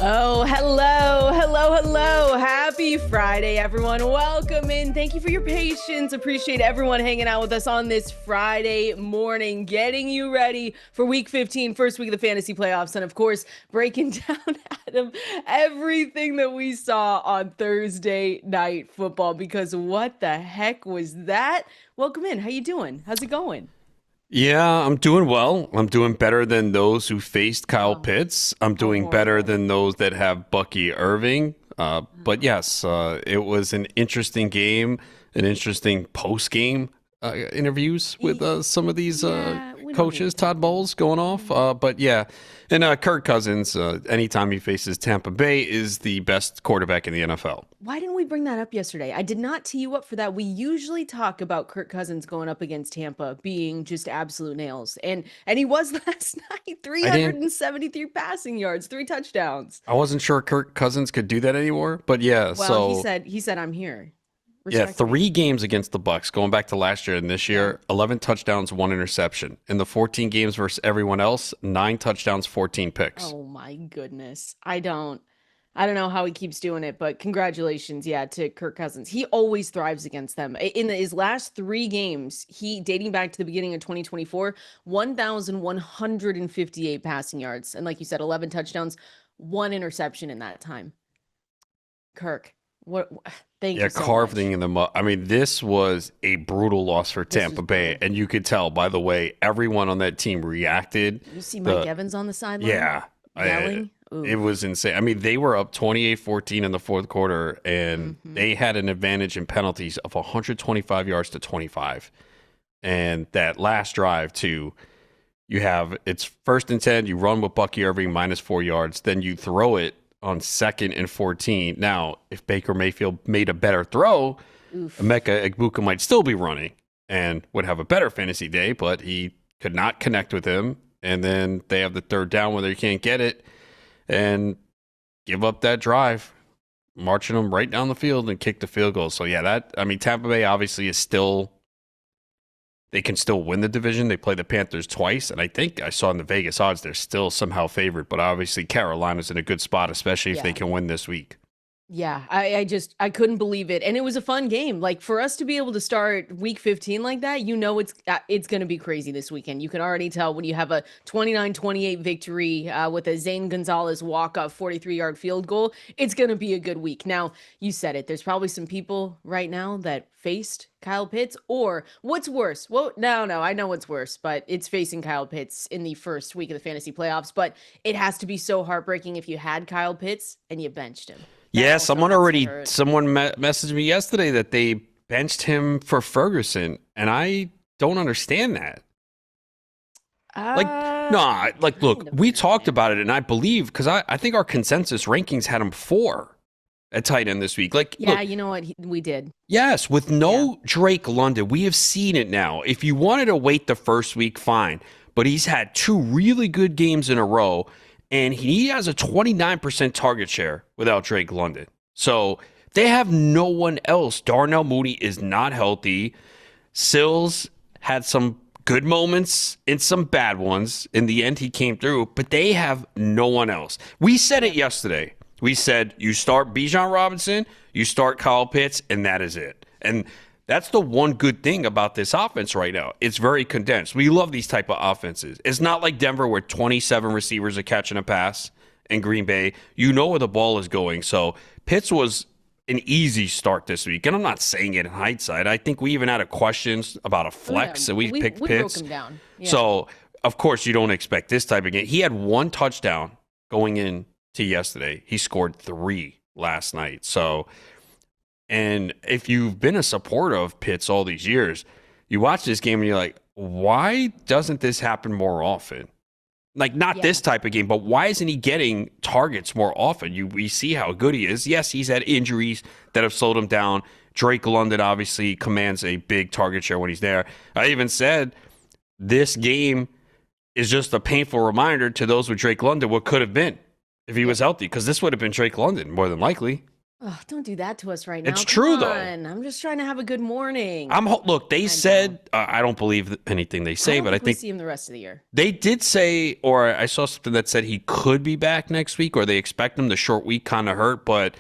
Oh, hello, hello, hello. Happy Friday, everyone. Welcome in. Thank you for your patience. Appreciate everyone hanging out with us on this Friday morning, getting you ready for week 15, first week of the fantasy playoffs. And of course, breaking down, Adam, everything that we saw on Thursday night football, because what the heck was that? Welcome in. How you doing? How's it going? Yeah, I'm doing well. I'm doing better than those who faced Kyle Oh, Pitts. I'm how doing better horrible. than those that have Bucky Irving. But yes, it was an interesting game, an interesting post game interviews with some of these Yeah, we don't need to coaches, talk Todd about Bowles going off. But yeah, and Kirk Cousins, anytime he faces Tampa Bay, is the best quarterback in the NFL. Why didn't we bring that up yesterday? I did not tee you up for that. We usually talk about Kirk Cousins going up against Tampa being just absolute nails. And he was last night. I didn't. 373 passing yards, 3 touchdowns. I wasn't sure Kirk Cousins could do that anymore. But yeah, Well, he so. said he said I'm here. Yeah, Respect me. 3 games against the Bucks, going back to last year and this Yeah. year, 11 touchdowns, 1 interception. In the 14 games versus everyone else, 9 touchdowns, 14 picks. Oh my goodness. I don't know how he keeps doing it, but congratulations, yeah, to Kirk Cousins. He always thrives against them. In his last 3 games, he dating back to the beginning of 2024, 1,158 passing yards, and like you said, 11 touchdowns, 1 interception in that time. Kirk, what? Thank Yeah, you so much. carving in the mud. I mean, this was a brutal loss for This was Tampa Bay, brutal. and you could tell by the way everyone on that team reacted. You see Mike The Evans on the sideline yeah, yelling. it Oof. was insane. I mean, they were up 28-14 in the fourth quarter, and Hmm. they had an advantage in penalties of 125 yards to 25. And that last drive too, you have it's 1st and 10. You run with Bucky Irving -4 yards, then you throw it on 2nd and 14. Now, if Baker Mayfield made a better throw, Oof. Emeka Egbuka might still be running and would have a better fantasy day, but he could not connect with him. And then they have the third down where they can't get it and give up that drive, marching them right down the field and kick the field goal. So yeah, I mean, Tampa Bay obviously is still they can still win the division. They play the Panthers twice, and I think I saw in the Vegas odds they're still somehow favored. But obviously, Carolina's in a good spot, especially if they Yeah. can win this week. Yeah, I couldn't believe it. And it was a fun game. Like for us to be able to start week 15 like that, it's going to be crazy this weekend. You can already tell when you have a 29-28 victory with a Zane Gonzalez walk-off 43-yard field goal, it's going to be a good week. Now, you said it. There's probably some people right now that faced Kyle Pitts or what's worse? Well, no, I know what's worse, but it's facing Kyle Pitts in the first week of the fantasy playoffs, but it has to be so heartbreaking if you had Kyle Pitts and you benched him. That Yeah, also someone has to already hurt. messaged me yesterday that they benched him for Ferguson, and I don't understand that. Like, no, like, look, Kind of we talked understand. about it, and I believe because I think our consensus rankings had him 4 at tight end this week. Like, Yeah, look, you know what? We did. yes, with Yeah. no Drake London, we have seen it now. If you wanted to wait the first week, fine. But he's had 2 really good games in a row, and he has a 29% target share without Drake London. So they have no one else. Darnell Mooney is not healthy. Sills had some good moments and some bad ones. In the end, he came through, but they have no one else. We said it yesterday. We said you start Bijan Robinson, you start Kyle Pitts, and that is it. And that's the one good thing about this offense right now. It's very condensed. We love these type of offenses. It's not like Denver where 27 receivers are catching a pass in Green Bay. You know where the ball is going. So Pitts was an easy start this week. And I'm not saying it in hindsight. I think we even had a questions about a Oh yeah. flex, and we picked We broke Pitts. him down. Yeah. So, of course, you don't expect this type of game. He had 1 touchdown going in to yesterday. He scored 3 last night. So, and if you've been a supporter of Pitts all these years, you watch this game and you're like, why doesn't this happen more often? Like not Yeah. this type of game, but why isn't he getting targets more often? We see how good he is. Yes, he's had injuries that have slowed him down. Drake London obviously commands a big target share when he's there. I even said this game is just a painful reminder to those with Drake London what could have been if he was healthy, because this would have been Drake London more than likely. Oh, don't do that to us right It's now. Come true though. on. I'm just trying to have a good morning. Look, they I know. said I don't believe anything they I say, don't but I think we think see him the rest of the year. they did say, or I saw something that said he could be back next week, or they expect him. The short week kind of hurt, but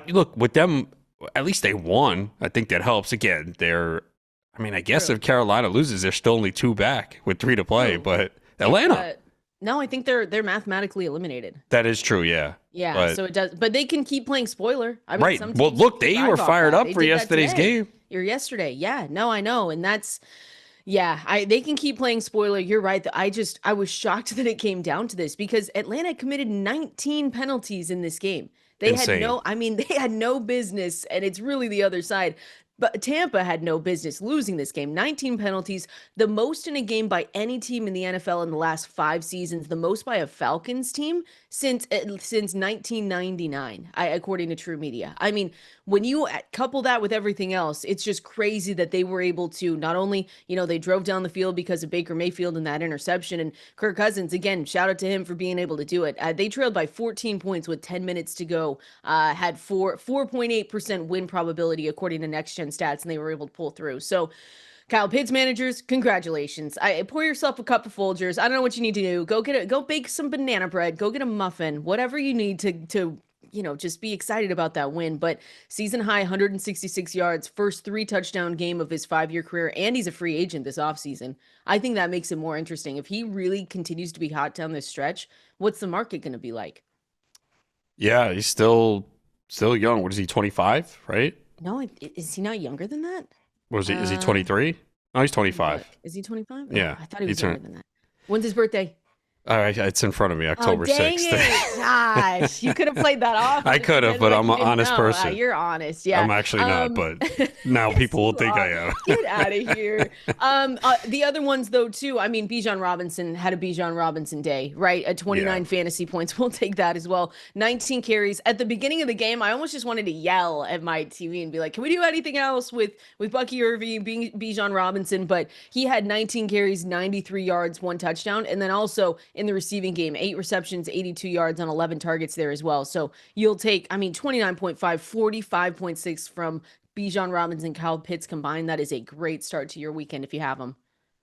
look, with them, at least they won. I think that helps. Again, I mean, I guess True. if Carolina loses, they're still only two back with three to play. True. But If Atlanta, no, I think they're mathematically eliminated. that is true, yeah. Yeah, But so it does, but they can keep playing spoiler. I mean, right, some well, teams look, can they were thrive off fired that. up They for did that yesterday's today game. or yesterday. Yeah, no, I know, and that's yeah. They can keep playing spoiler. You're right. I was shocked that it came down to this because Atlanta committed 19 penalties in this game. They had Insane. no, I mean, they had no business, and it's really the other side. But Tampa had no business losing this game. 19 penalties, the most in a game by any team in the NFL in the last 5 seasons, the most by a Falcons team since 1999, according to True Media. I mean, when you couple that with everything else, it's just crazy that they were able to not only, they drove down the field because of Baker Mayfield and that interception, and Kirk Cousins, again, shout out to him for being able to do it. They trailed by 14 points with 10 minutes to go, had 4.8% win probability according to Next Gen Stats, and they were able to pull through. So, Kyle Pitts managers, congratulations. Pour yourself a cup of Folgers. I don't know what you need to do. Go bake some banana bread. Go get a muffin. Whatever you need to just be excited about that win. But season high 166 yards, first 3 touchdown game of his 5-year career, and he's a free agent this offseason. I think that makes it more interesting. If he really continues to be hot down this stretch, what's the market going to be like? Yeah, he's still young. What is he, 25, right? No, is he not younger than that? Was he is he 23? No, he's What 25. is he 25? Oh, Yeah. I thought he He was younger turned than that. When's his birthday? All right, it's in front of me, Oh, October dang 6th. it. Gosh, you could have played that off. I Just could have, pretend but like I'm you an didn't honest know. person. You're honest. Yeah. I'm actually not, but now Yes, people will you think I are. am. Get out of here. The other ones though too. I mean, Bijan Robinson had a Bijan Robinson day, right? At 29 Yeah. fantasy points. We'll take that as well. 19 carries. At the beginning of the game, I almost just wanted to yell at my TV and be like, "Can we do anything else with Bucky Irving, Bijan Robinson?" But he had 19 carries, 93 yards, 1 touchdown, and then also in the receiving game, 8 receptions, 82 yards on 11 targets there as well. So you'll take, I mean, 29.5, 45.6 from Bijan Robinson, Kyle Pitts combined. That is a great start to your weekend if you have them.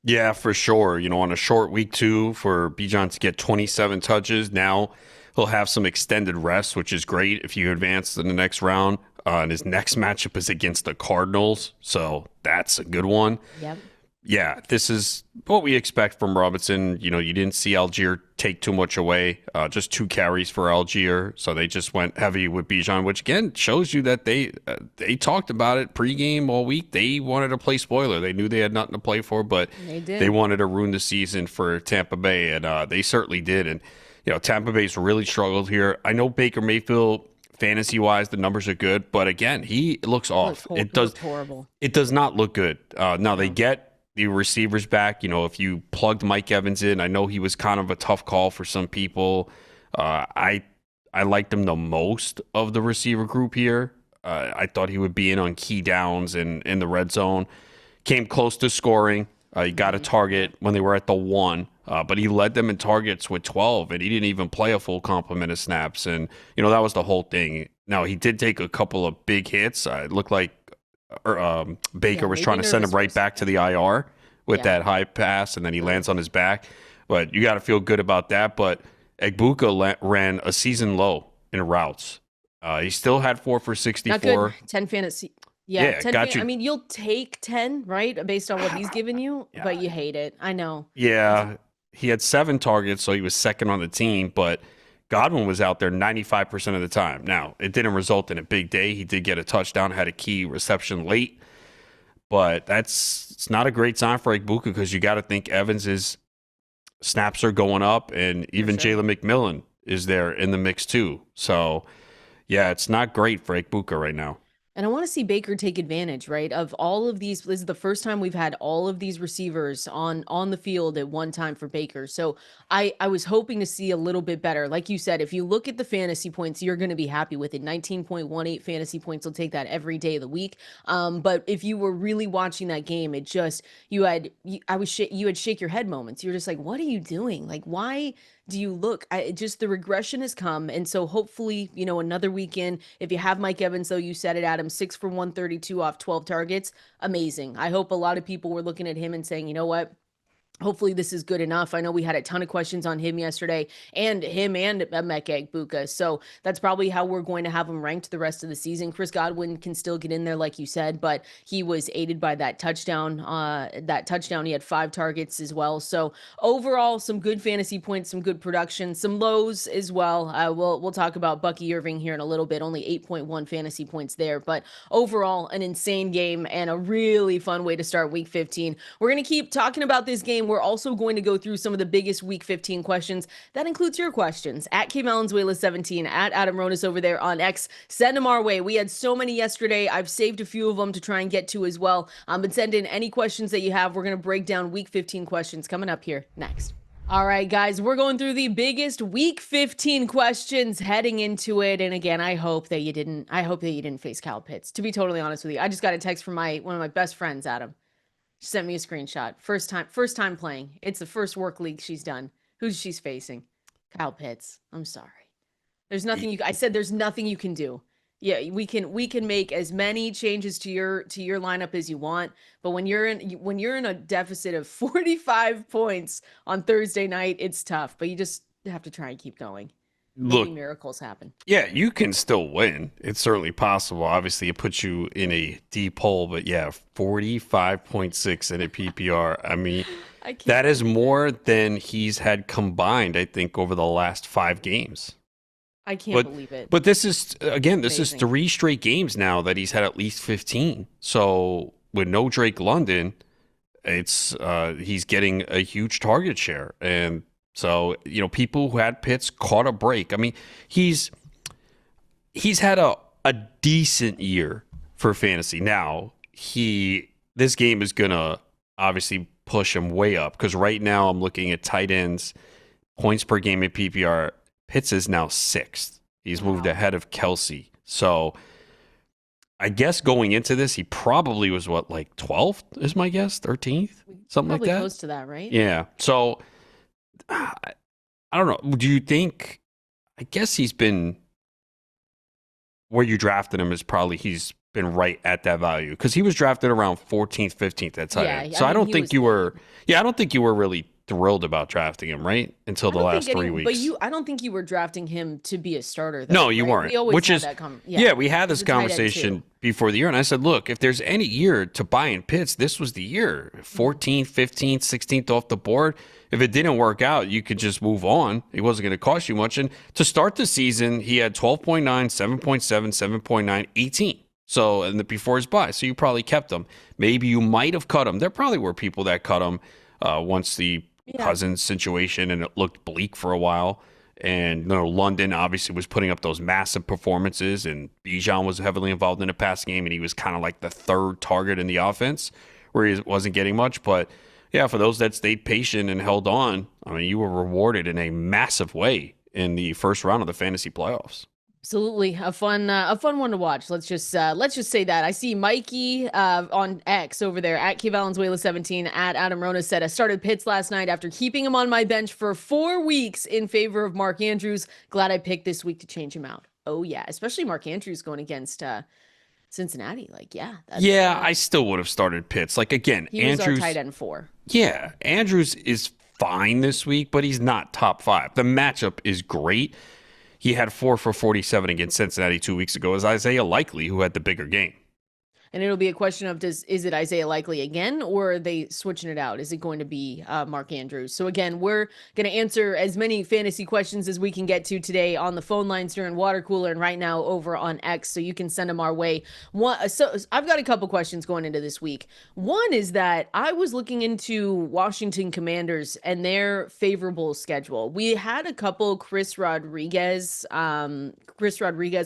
Yeah, for sure. On a short week too, for Bijan to get 27 touches, now he'll have some extended rest, which is great if you advance to the next round. And his next matchup is against the Cardinals, so that's a good one. Yep. Yeah, this is what we expect from Robinson. You didn't see Algier take too much away, just 2 carries for Algier. So they just went heavy with Bijan, which again shows you that they talked about it pregame all week. They wanted to play spoiler. They knew they had nothing to play for, but They did. they wanted to ruin the season for Tampa Bay, and they certainly did. And Tampa Bay's really struggled here. I know Baker Mayfield, fantasy wise, the numbers are good, but again, he looks off. It looked horrible. It does not look good. Now they No. get the receivers back. If you plugged Mike Evans in, I know he was kind of a tough call for some people. I liked him the most of the receiver group here. I thought he would be in on key downs and in the red zone. Came close to scoring. He got a target when they were at the 1, but he led them in targets with 12, and he didn't even play a full complement of snaps. And, that was the whole thing. Now, he did take a couple of big hits. It looked like Baker was trying to send him right back to the IR with that high pass, and then he lands on his back. But you got to feel good about that. But Egbuka ran a season low in routes. He still had 4 for 64. Not good. 10 fantasy. Yeah, 10 got you. I mean, you'll take 10, right? Based on what he's given you, but you hate it. I know. Yeah, he had 7 targets, so he was second on the team, but Godwin was out there 95% of the time. Now, it didn't result in a big day. He did get a touchdown, had a key reception late, but it's not a great sign for Egbuka because you got to think Evans's snaps are going up, and even Jalen McMillan is there in the mix too. So, yeah, it's not great for Egbuka right now. And I want to see Baker take advantage, right? Of all of these, this is the first time we've had all of these receivers on the field at one time for Baker. So I was hoping to see a little bit better. Like you said, if you look at the fantasy points, you're going to be happy with it. 19.18 fantasy points. Will take that every day of the week. But if you were really watching that game, you had shake your head moments. You're just like, what are you doing? Like, why do you look? Just the regression has come. And so hopefully, another weekend, if you have Mike Evans, though, you said it, Adam, 6 for 132 off 12 targets. Amazing. I hope a lot of people were looking at him and saying, you know what? Hopefully this is good enough. I know we had a ton of questions on him yesterday, and him and Meke Buka. So that's probably how we're going to have him ranked the rest of the season. Chris Godwin can still get in there, like you said, but he was aided by that touchdown. He had 5 targets as well. So overall, some good fantasy points, some good production, some lows as well. We'll talk about Bucky Irving here in a little bit. Only 8.1 fantasy points there, but overall, an insane game and a really fun way to start Week 15. We're gonna keep talking about this game. We're also going to go through some of the biggest Week 15 questions. That includes your questions at Valenzuela 17, at Adam Ronis over there on X. Send them our way. We had so many yesterday. I've saved a few of them to try and get to as well. But send in any questions that you have. We're going to break down Week 15 questions coming up here next. All right, guys, we're going through the biggest Week 15 questions heading into it. And again, I hope that you didn't face Kyle Pitts. To be totally honest with you, I just got a text from one of my best friends, Adam. She sent me a screenshot. First time playing. It's the first work league she's done. Who's she's facing? Kyle Pitts. I'm sorry. There's nothing I said there's nothing you can do. Yeah, we can make as many changes to your lineup as you want, but when you're in a deficit of 45 points on Thursday night, it's tough, but you just have to try and keep going. Making miracles happen. Yeah, you can still win. It's certainly possible. Obviously, it puts you in a deep hole, but yeah, 45.6 in a PPR. I mean, that is more than he's had combined, I think, over the last 5 games. I can't believe it. But this is 3 straight games now that he's had at least 15. So with no Drake London, it's he's getting a huge target share. And so, people who had Pitts caught a break. I mean, he's had a decent year for fantasy. Now, this game is going to obviously push him way up because right now I'm looking at tight ends, points per game in PPR. Pitts is now 6th. He's moved ahead of Kelce. So I guess going into this, he probably was 12th is my guess, 13th, something like that. Close to that, right? Yeah. So I don't know. Do you think? I guess he's been where you drafted him is probably he's been right at that value because he was drafted around 14th, 15th at tight end. So I don't think you were. Yeah, I don't think you were really thrilled about drafting him, right? Until the last 3 weeks. But I don't think you were drafting him to be a starter, though. No, you right? weren't. We always had that we had this conversation before the year, and I said, look, if there's any year to buy in Pitts, this was the year. 14th, 15th, 16th off the board. If it didn't work out, you could just move on. It wasn't going to cost you much. And to start the season, he had 12.9, 7.7, 7.9, 18. So, and before his bye. So you probably kept him. Maybe you might have cut him. There probably were people that cut him once the Cousins situation and it looked bleak for a while. And London obviously was putting up those massive performances, and Bijan was heavily involved in the pass game, and he was kind of like the third target in the offense where he wasn't getting much. But yeah, for those that stayed patient and held on, I mean, you were rewarded in a massive way in the first round of the fantasy playoffs. Absolutely, a fun one to watch. Let's just say that. I see Mikey on X over there at Valenzuela 17 at Adam Rona said I started Pitts last night after keeping him on my bench for 4 weeks in favor of Mark Andrews. Glad I picked this week to change him out. Oh yeah, especially Mark Andrews going against Cincinnati. I still would have started Pitts. Again, he was our tight end 4. Yeah, Andrews is fine this week, but he's not top 5. The matchup is great. He had 4 for 47 against Cincinnati 2 weeks ago as Isaiah Likely, who had the bigger game. And it'll be a question of is it Isaiah Likely again, or are they switching it out? Is it going to be Mark Andrews? So again, we're going to answer as many fantasy questions as we can get to today on the phone lines during Watercooler and right now over on X, so you can send them our way. So I've got a couple questions going into this week. One is that I was looking into Washington Commanders and their favorable schedule. We had a couple Chris Rodriguez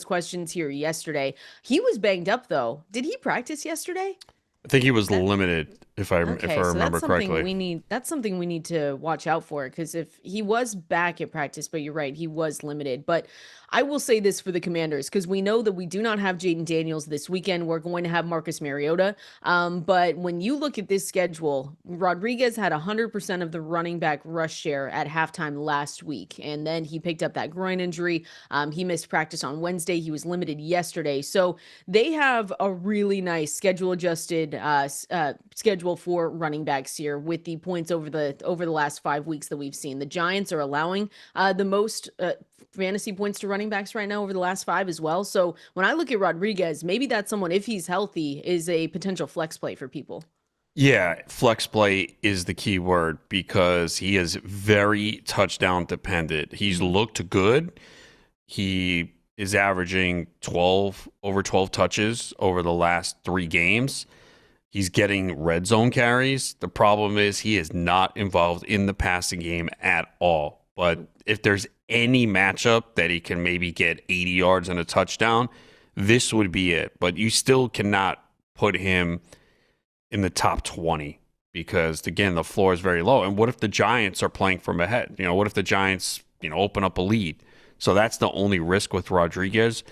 questions here yesterday. He was banged up though. Did he practice yesterday? I think he was limited. if I Okay, so remember correctly. that's something we need to watch out for because if he was back at practice, but you're right, he was limited. But I will say this for the Commanders because we know that we do not have Jayden Daniels this weekend. We're going to have Marcus Mariota. But when you look at this schedule, Rodriguez had 100% of the running back rush share at halftime last week, and then he picked up that groin injury. He missed practice on Wednesday. He was limited yesterday. So they have a really nice schedule adjusted schedule for running backs here with the points over the last 5 weeks that we've seen. The Giants are allowing the most fantasy points to running backs right now over the last 5 as well. So when I look at Rodriguez, maybe that's someone, if he's healthy, is a potential flex play for people. Yeah, flex play is the key word because he is very touchdown dependent. He's looked good. He is averaging 12 over 12 touches over the last 3 games. He's getting red zone carries. The problem is he is not involved in the passing game at all. But if there's any matchup that he can maybe get 80 yards and a touchdown, this would be it. But you still cannot put him in the top 20 because, again, the floor is very low. And what if the Giants are playing from ahead? What if the Giants, open up a lead? So that's the only risk with Rodriguez.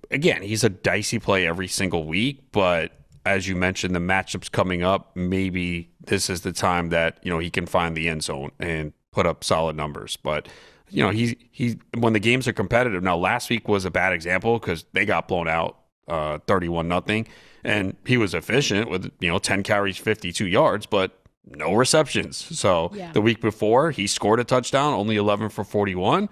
Again, he's a dicey play every single week, but as you mentioned, the matchups coming up, maybe this is the time that, he can find the end zone and put up solid numbers. But, he when the games are competitive. Now, last week was a bad example because they got blown out 31-0. And he was efficient with, 10 carries, 52 yards, but no receptions. So Yeah. the week before, he scored a touchdown, only 11 for 41.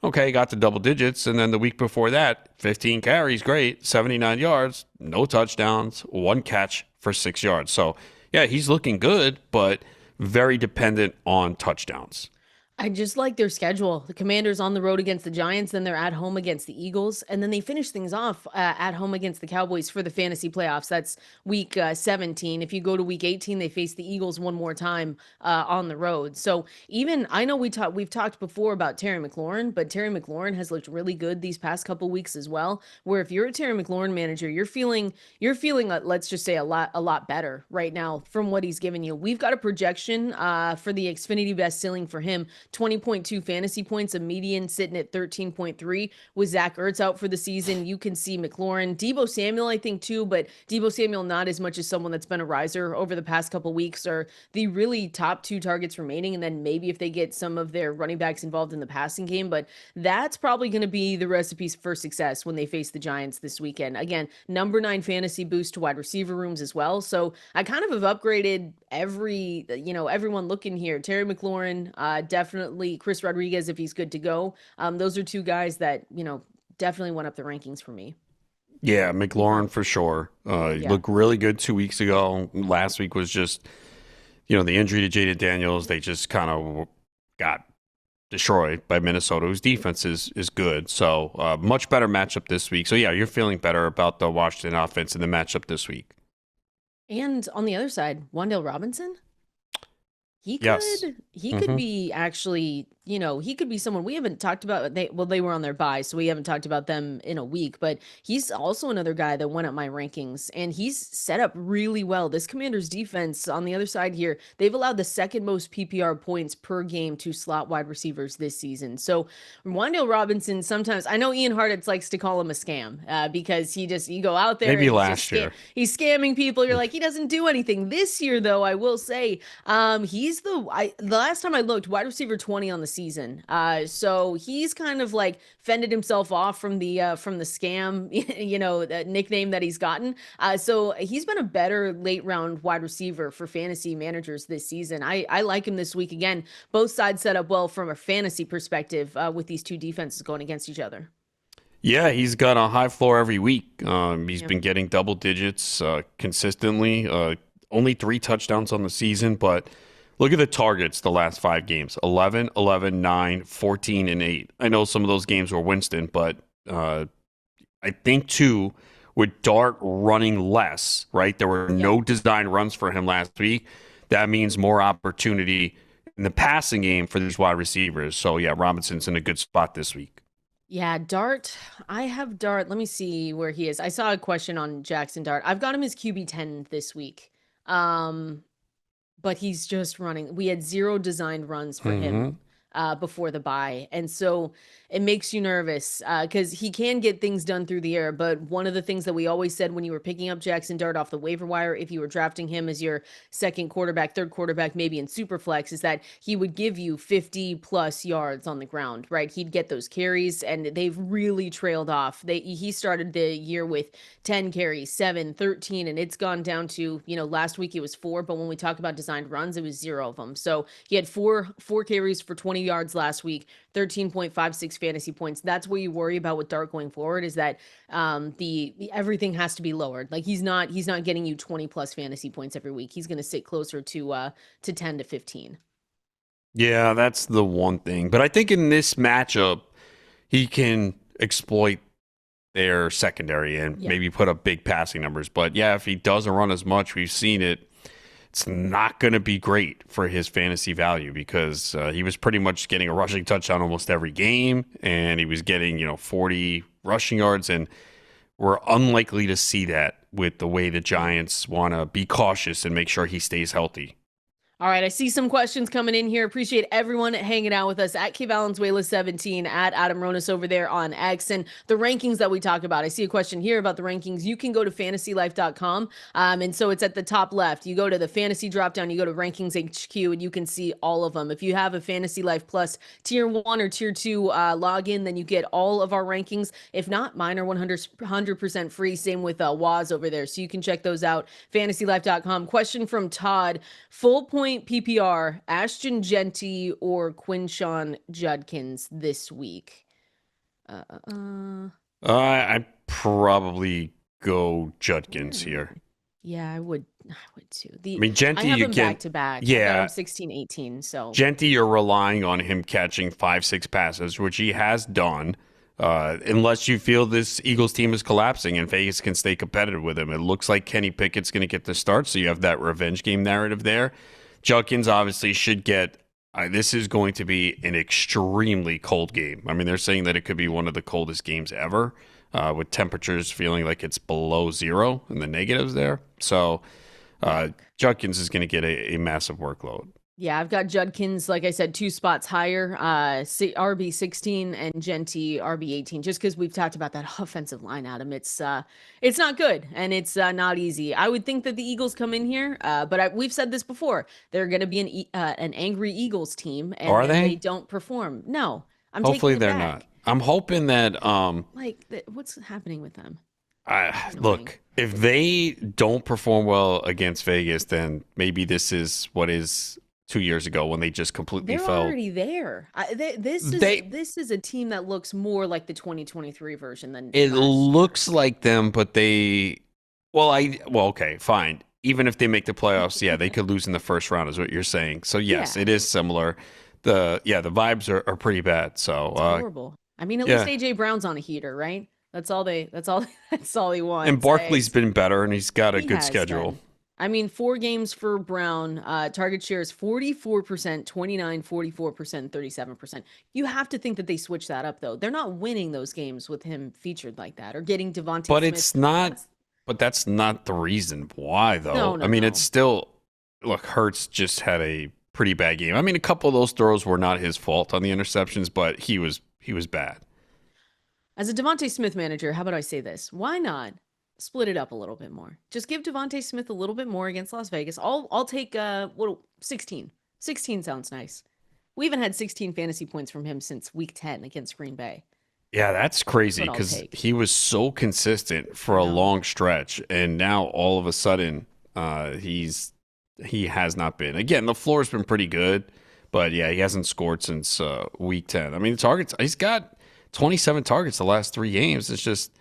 Okay, got to double digits. And then the week before that, 15 carries, great, 79 yards, no touchdowns, 1 catch for 6 yards. So, yeah, he's looking good, but very dependent on touchdowns. I just like their schedule. The Commanders on the road against the Giants, then they're at home against the Eagles, and then they finish things off at home against the Cowboys for the fantasy playoffs. That's week 17. If you go to week 18, they face the Eagles one more time on the road. So even I know we've talked before about Terry McLaurin, but Terry McLaurin has looked really good these past couple weeks as well. Where if you're a Terry McLaurin manager, you're feeling let's just say a lot better right now from what he's given you. We've got a projection for the Xfinity best ceiling for him. 20.2 fantasy points, a median sitting at 13.3 with Zach Ertz out for the season. You can see McLaurin, Deebo Samuel, I think too, but Deebo Samuel not as much as someone that's been a riser over the past couple weeks are the really top 2 targets remaining. And then maybe if they get some of their running backs involved in the passing game, but that's probably going to be the recipes for success when they face the Giants this weekend. Again, number 9 fantasy boost to wide receiver rooms as well. So I kind of have upgraded everyone looking here. Terry McLaurin, definitely Chris Rodriguez if he's good to go. Those are 2 guys that, definitely went up the rankings for me. Yeah, McLaurin for sure. He Yeah. looked really good 2 weeks ago. Last week was just, the injury to Jayden Daniels. They just kind of got destroyed by Minnesota, whose defense is good. So much better matchup this week. So yeah, you're feeling better about the Washington offense in the matchup this week. And on the other side, Wan'Dale Robinson. He Yes. could he could Hmm. be actually, he could be someone we haven't talked about. They were on their bye, so we haven't talked about them in a week, but he's also another guy that went up my rankings and he's set up really well. This Commanders defense on the other side here, they've allowed the second most PPR points per game to slot wide receivers this season. So Wan'Dale Robinson, sometimes I know Ian Hartitz likes to call him a scam because you go out there Maybe and last year. he's scamming people. You're like, he doesn't do anything. This year though, I will say he's the last time I looked, wide receiver 20 on the season. So he's kind of like fended himself off from the scam, the nickname that he's gotten. So he's been a better late round wide receiver for fantasy managers this season. I like him this week again. Both sides set up well from a fantasy perspective with these 2 defenses going against each other. Yeah, he's got a high floor every week. He's Yeah. been getting double digits consistently. Only 3 touchdowns on the season, but look at the targets the last 5 games: 11, 11, 9, 14, and 8. I know some of those games were Winston, but I think too, with Dart running less, right? There were Yeah. no design runs for him last week. That means more opportunity in the passing game for these wide receivers. So yeah, Robinson's in a good spot this week. Yeah, Dart. I have Dart. Let me see where he is. I saw a question on Jackson Dart. I've got him as QB 10 this week. Um, but he's just running. We had 0 designed runs for him Mm-hmm. before the bye. And so it makes you nervous because he can get things done through the air. But one of the things that we always said when you were picking up Jackson Dart off the waiver wire, if you were drafting him as your second quarterback, third quarterback, maybe in Superflex, is that he would give you 50 plus yards on the ground, right? He'd get those carries, and they've really trailed off. He started the year with 10 carries, 7, 13, and it's gone down to, last week it was 4, but when we talk about designed runs, it was 0 of them. So he had four carries for 20 yards last week, 13.56 fantasy points. That's what you worry about with Dart going forward, is that the everything has to be lowered. Like he's not getting you 20 plus fantasy points every week. He's going to sit closer to 10 to 15. Yeah, that's the one thing. But I think in this matchup, he can exploit their secondary and maybe put up big passing numbers. But yeah, if he doesn't run as much, we've seen it, it's not going to be great for his fantasy value because he was pretty much getting a rushing touchdown almost every game, and he was getting 40 rushing yards, and we're unlikely to see that with the way the Giants want to be cautious and make sure he stays healthy. All right, I see some questions coming in here. Appreciate everyone hanging out with us at Valenzuela 17, at Adam Ronis over there on X, and the rankings that we talk about. I see a question here about the rankings. You can go to fantasylife.com, and so it's at the top left. You go to the fantasy dropdown, you go to rankings HQ, and you can see all of them. If you have a Fantasy Life Plus tier 1 or tier 2 login, then you get all of our rankings. If not, mine are 100% free. Same with Waz over there, so you can check those out. Fantasylife.com. Question from Todd: full point PPR, Ashton Genty or Quinshawn Judkins this week? I'd probably go Judkins here. Yeah, I would too. Genty, I have him back to back. Yeah, I'm 16, 18. So Genty, you're relying on him catching 5-6 passes, which he has done. Unless you feel this Eagles team is collapsing and Vegas can stay competitive with him. It looks like Kenny Pickett's going to get the start, so you have that revenge game narrative there. Judkins obviously should get this is going to be an extremely cold game. I mean, they're saying that it could be one of the coldest games ever, with temperatures feeling like it's below 0 and the negatives there. So Judkins is going to get a massive workload. Yeah, I've got Judkins, like I said, 2 spots higher, RB 16 and Genty RB 18, just because we've talked about that offensive line, Adam. It's not good, and it's not easy. I would think that the Eagles come in here, but we've said this before. They're going to be an angry Eagles team, and Are they? They don't perform. No, Hopefully taking it they're back. not. I'm hoping that what's happening with them? Look, if they don't perform well against Vegas, then maybe this is what is 2 years ago when they just completely They're fell. already there. This is a team that looks more like the 2023 version than It last looks year. like them, but they. Okay, fine. Even if they make the playoffs, yeah, they could lose in the first round, is what you're saying. So yes, It is similar. The vibes are pretty bad. So it's horrible. I mean, at least AJ Brown's on a heater, right? That's all he wants. And Barkley's been better, and he's got a good schedule. Been. I mean, 4 games for Brown. Target share is 44%, 29, 44%, 37%. You have to think that they switch that up, though. They're not winning those games with him featured like that or getting Devontae But Smith. it's not. But that's not the reason why, though. No, I mean, it's still. Look, Hurts just had a pretty bad game. I mean, a couple of those throws were not his fault on the interceptions, but he was bad. As a Devontae Smith manager, how about I say this? Why not split it up a little bit more? Just give Devontae Smith a little bit more against Las Vegas. I'll take 16. 16 sounds nice. We haven't had 16 fantasy points from him since week 10 against Green Bay. Yeah, that's crazy because he was so consistent for a long stretch, and now all of a sudden he has not been. Again, the floor's been pretty good, but yeah, he hasn't scored since week 10. I mean, the targets, he's got 27 targets the last 3 games. It's just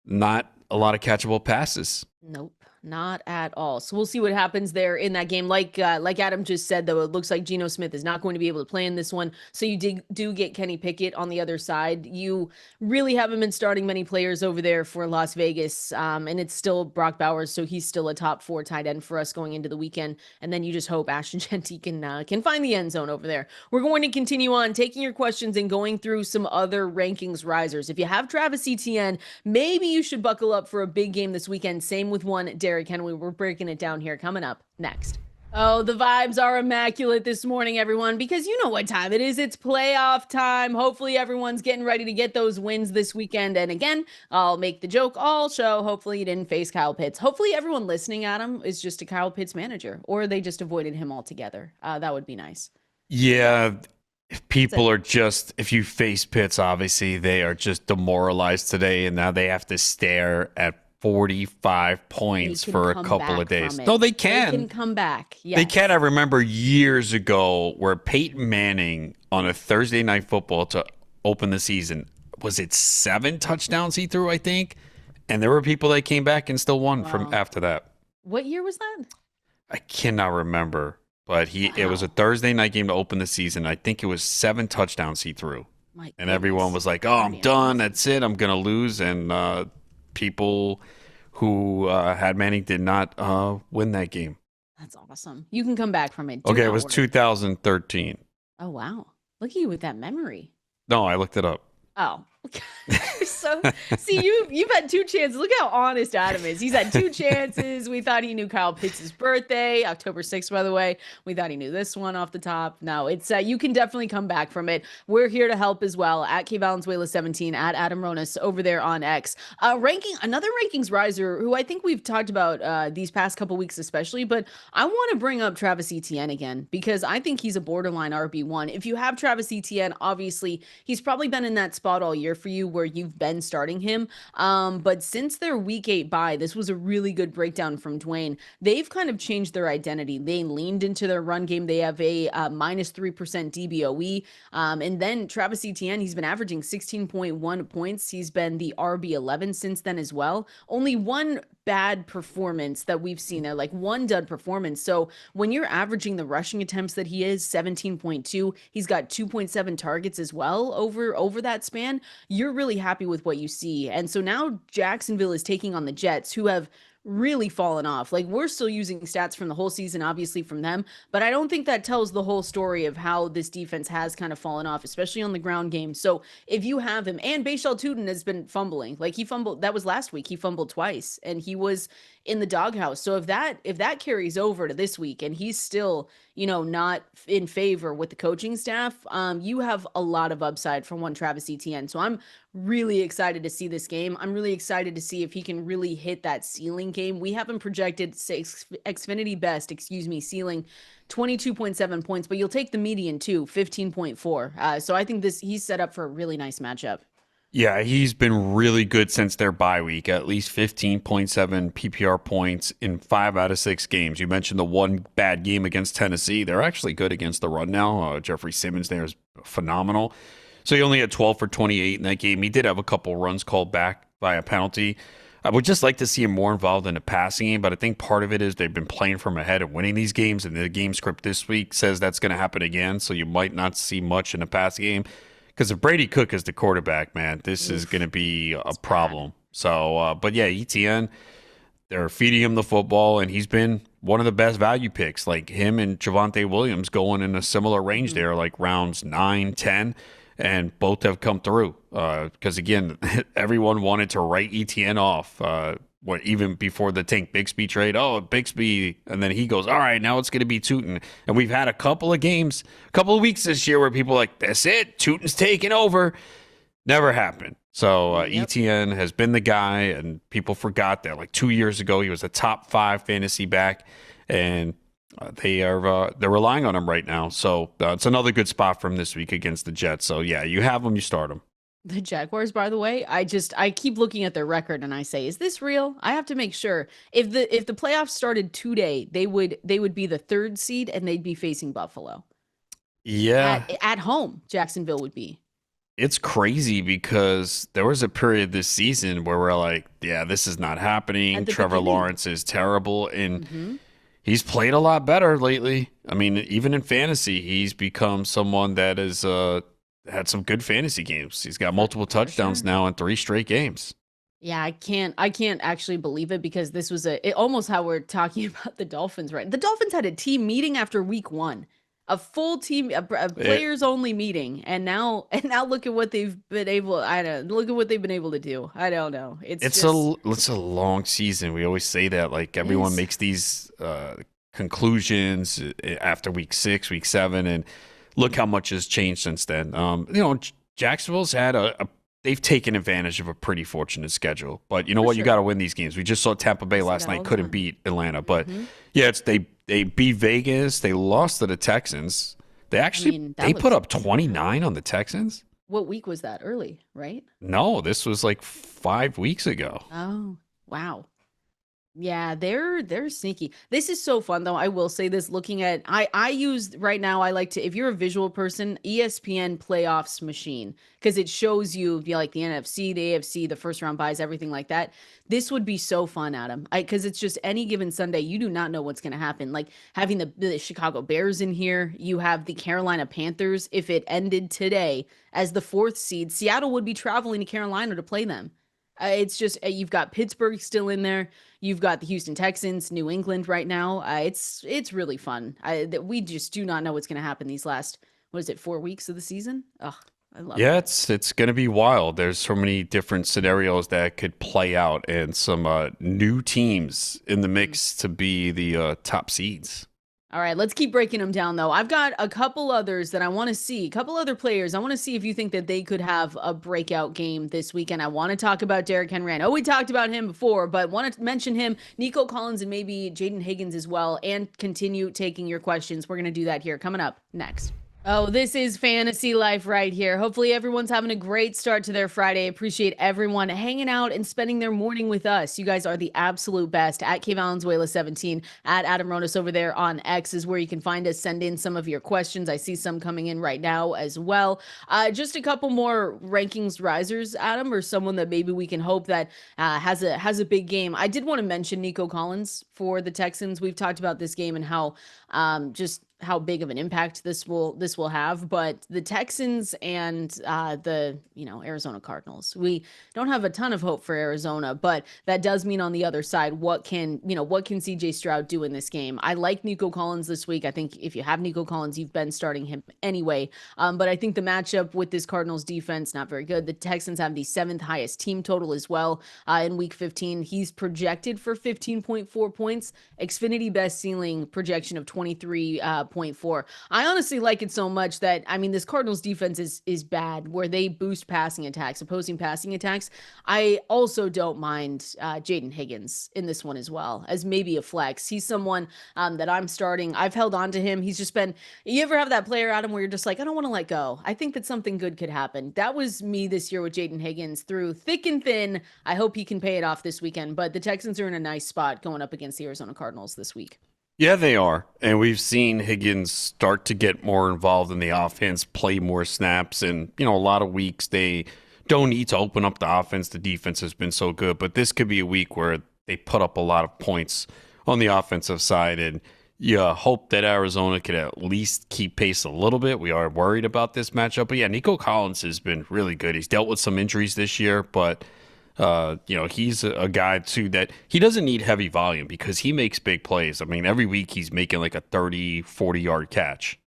not a lot of catchable passes. Nope. Not at all. So we'll see what happens there in that game. Like Adam just said, though, it looks like Geno Smith is not going to be able to play in this one. So you do get Kenny Pickett on the other side. You really haven't been starting many players over there for Las Vegas. And it's still Brock Bowers, so he's still a top 4 tight end for us going into the weekend. And then you just hope Ashton Genty can find the end zone over there. We're going to continue on taking your questions and going through some other rankings risers. If you have Travis Etienne, maybe you should buckle up for a big game this weekend. Same with one Derrick Henry. We're breaking it down here coming up next. Oh, the vibes are immaculate this morning, everyone, because you know what time it is. It's playoff time. Hopefully, everyone's getting ready to get those wins this weekend. And again, I'll make the joke all show. Hopefully, you didn't face Kyle Pitts. Hopefully, everyone listening at him is just a Kyle Pitts manager, or they just avoided him altogether. That would be nice. Yeah. If people are just, if you face Pitts, obviously, they are just demoralized today. And now they have to stare at 45 points for a couple of days. No, they can. They can come back. Yes. They can. I remember years ago where Peyton Manning on a Thursday Night Football to open the season, was it 7 touchdowns he threw, I think? And there were people that came back and still won from after that. What year was that? I cannot remember, but it was a Thursday night game to open the season. I think it was 7 touchdowns he threw. And everyone was like, oh, I'm done. That's it. I'm going to lose. And people who had Manning did not win that game. That's awesome. You can come back from it. Okay, it was 2013. Oh, wow. Look at you with that memory. No, I looked it up. Oh. So see, you've had 2 chances. Look how honest Adam is. He's had 2 chances. We thought he knew Kyle Pitts' birthday, October 6th, by the way. We thought he knew this one off the top. No, it's you can definitely come back from it. We're here to help as well at Valenzuela 17 at Adam Ronis over there on X. Another rankings riser who I think we've talked about these past couple weeks especially, but I want to bring up Travis Etienne again because I think he's a borderline RB1. If you have Travis Etienne, obviously he's probably been in that spot all year for you where you've been starting him. But since their week 8 bye, this was a really good breakdown from Dwayne. They've kind of changed their identity. They leaned into their run game. They have a minus 3% DBOE. And then Travis Etienne, he's been averaging 16.1 points. He's been the RB11 since then as well. Only one bad performance that we've seen there, like one dud performance. So when you're averaging the rushing attempts that he is 17.2, he's got 2.7 targets as well over that span. You're really happy with what you see. And so now Jacksonville is taking on the Jets, who have really fallen off. Like, we're still using stats from the whole season, obviously from them, but I don't think that tells the whole story of how this defense has kind of fallen off, especially on the ground game. So if you have him, and Bashal Tootin has been fumbling, like he fumbled, that was last week, he fumbled twice and he was in the doghouse. So if that carries over to this week and he's still, not in favor with the coaching staff, you have a lot of upside from one Travis Etienne. So I'm really excited to see this game. I'm really excited to see if he can really hit that ceiling game. We have him projected Xfinity best, ceiling 22.7 points, but you'll take the median too, 15.4. So I think he's set up for a really nice matchup. Yeah, he's been really good since their bye week, at least 15.7 PPR points in 5 out of 6 games. You mentioned the one bad game against Tennessee. They're actually good against the run now. Jeffrey Simmons there is phenomenal. So he only had 12 for 28 in that game. He did have a couple runs called back by a penalty. I would just like to see him more involved in the passing game, but I think part of it is they've been playing from ahead and winning these games, and the game script this week says that's going to happen again, so you might not see much in the passing game. Because if Brady Cook is the quarterback, man, this is going to be a problem. So, but yeah, Etienne, they're feeding him the football, and he's been one of the best value picks. Like him and Javonte Williams going in a similar range there, like rounds 9, 10, and both have come through. Because, again, everyone wanted to write Etienne off. Even before the Tank Bixby trade, Bixby, and then he goes, all right, now it's going to be Tootin. And we've had a couple of games, a couple of weeks this year where people are like, that's it, Tootin's taking over. Never happened. So Etienne has been the guy, and people forgot that like 2 years ago he was a top 5 fantasy back, and they're relying on him right now. So it's another good spot for him this week against the Jets. So yeah, you have him, you start him. The Jaguars, by the way, I keep looking at their record and I say, is this real? I have to make sure. If the playoffs started today, they would be the 3rd seed and they'd be facing Buffalo. Yeah. At home, Jacksonville would be. It's crazy because there was a period this season where we're like, yeah, this is not happening. Trevor Lawrence is terrible. And he's played a lot better lately. I mean, even in fantasy, he's become someone that is had some good fantasy games. He's got multiple touchdowns now in 3 straight games. Yeah, I can't actually believe it because this was almost how we're talking about the Dolphins, right? The Dolphins had a team meeting after week 1. a full team, a It, players only meeting, and now look at what they've been able. I don't look at what they've been able to do. I don't know. It's just it's a long season. We always say that. Like it everyone is makes these conclusions after week 6, week 7, and look how much has changed since then. Jacksonville's had they've taken advantage of a pretty fortunate schedule. But you know for what? You sure. got to win these games. We just saw Tampa I Bay say last that night, all the couldn't time. beat Atlanta. But Hmm. yeah, they beat Vegas. They lost to the Texans. I mean, that They put was up 29 on the Texans. what week was that? Early, right? No, this was like 5 weeks ago. Oh, wow. Yeah, they're sneaky. This is so fun though. I will say this looking at I use right now I like to if you're a visual person, ESPN playoffs machine because it shows you like the NFC, the AFC, the first round buys, everything like that. This would be so fun, Adam. I because it's just any given Sunday, you do not know what's going to happen. Like having the Chicago Bears in here, you have the Carolina Panthers. If it ended today as the 4th seed, Seattle would be traveling to Carolina to play them. It's just you've got Pittsburgh still in there. You've got the Houston Texans, New England right now. It's really fun. We just do not know what's going to happen these last what is it 4 weeks of the season? Oh, I love Yeah, it. it's going to be wild. There's so many different scenarios that could play out, and some new teams in the Mm. mix to be the top seeds. All right, let's keep breaking them down though. I've got a couple others that I want to see, a couple other players. I want to see if you think that they could have a breakout game this weekend. I want to talk about Derrick Henry. I know we talked about him before, but want to mention him, Nico Collins, and maybe Jayden Higgins as well, and continue taking your questions. We're going to do that here coming up next. Oh, this is fantasy life right here. Hopefully, everyone's having a great start to their Friday. Appreciate everyone hanging out and spending their morning with us. You guys are the absolute best. At Valenzuela 17, at Adam Ronis over there on X is where you can find us. Send in some of your questions. I see some coming in right now as well. Just a couple more rankings risers, Adam, or someone that maybe we can hope that has a big game. I did want to mention Nico Collins for the Texans. We've talked about this game and how just how big of an impact this will have. But the Texans and the Arizona Cardinals, we don't have a ton of hope for Arizona, but that does mean on the other side, what can CJ Stroud do in this game? I like Nico Collins this week. I think if you have Nico Collins, you've been starting him anyway. But I think the matchup with this Cardinals defense not very good. The Texans have the 7th highest team total as well in Week 15. He's projected for 15.4 points. Xfinity best ceiling projection of 23.4. I honestly like it so much that I mean this Cardinals defense is bad where they boost passing attacks, opposing passing attacks. I also don't mind Jayden Higgins in this one as well as maybe a flex. He's someone that I'm starting. I've held on to him. He's just been. You ever have that player, Adam, where you're just like, I don't want to let go. I think that something good could happen. That was me this year with Jayden Higgins through thick and thin. I hope he can pay it off this weekend. But the Texans are in a nice spot going up against the Arizona Cardinals this week. Yeah, they are. And we've seen Higgins start to get more involved in the offense, play more snaps. And, a lot of weeks they don't need to open up the offense. The defense has been so good. But this could be a week where they put up a lot of points on the offensive side. And you hope that Arizona could at least keep pace a little bit. We are worried about this matchup. But yeah, Nico Collins has been really good. He's dealt with some injuries this year, but he's a guy too that he doesn't need heavy volume because he makes big plays. I mean, every week he's making like a 30, 40-yard catch.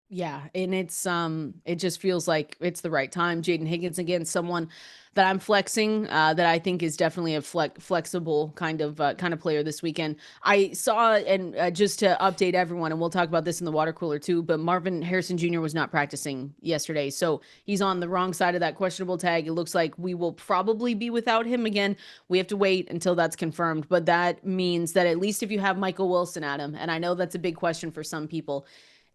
Yeah, and it just feels like it's the right time. Jayden Higgins again, someone that I'm flexing, that I think is definitely a flexible kind of player this weekend. I saw, and just to update everyone, and we'll talk about this in the water cooler too, but Marvin Harrison Jr. was not practicing yesterday, so he's on the wrong side of that questionable tag. It looks like we will probably be without him again. We have to wait until that's confirmed, but that means that at least if you have Michael Wilson, Adam, and I know that's a big question for some people,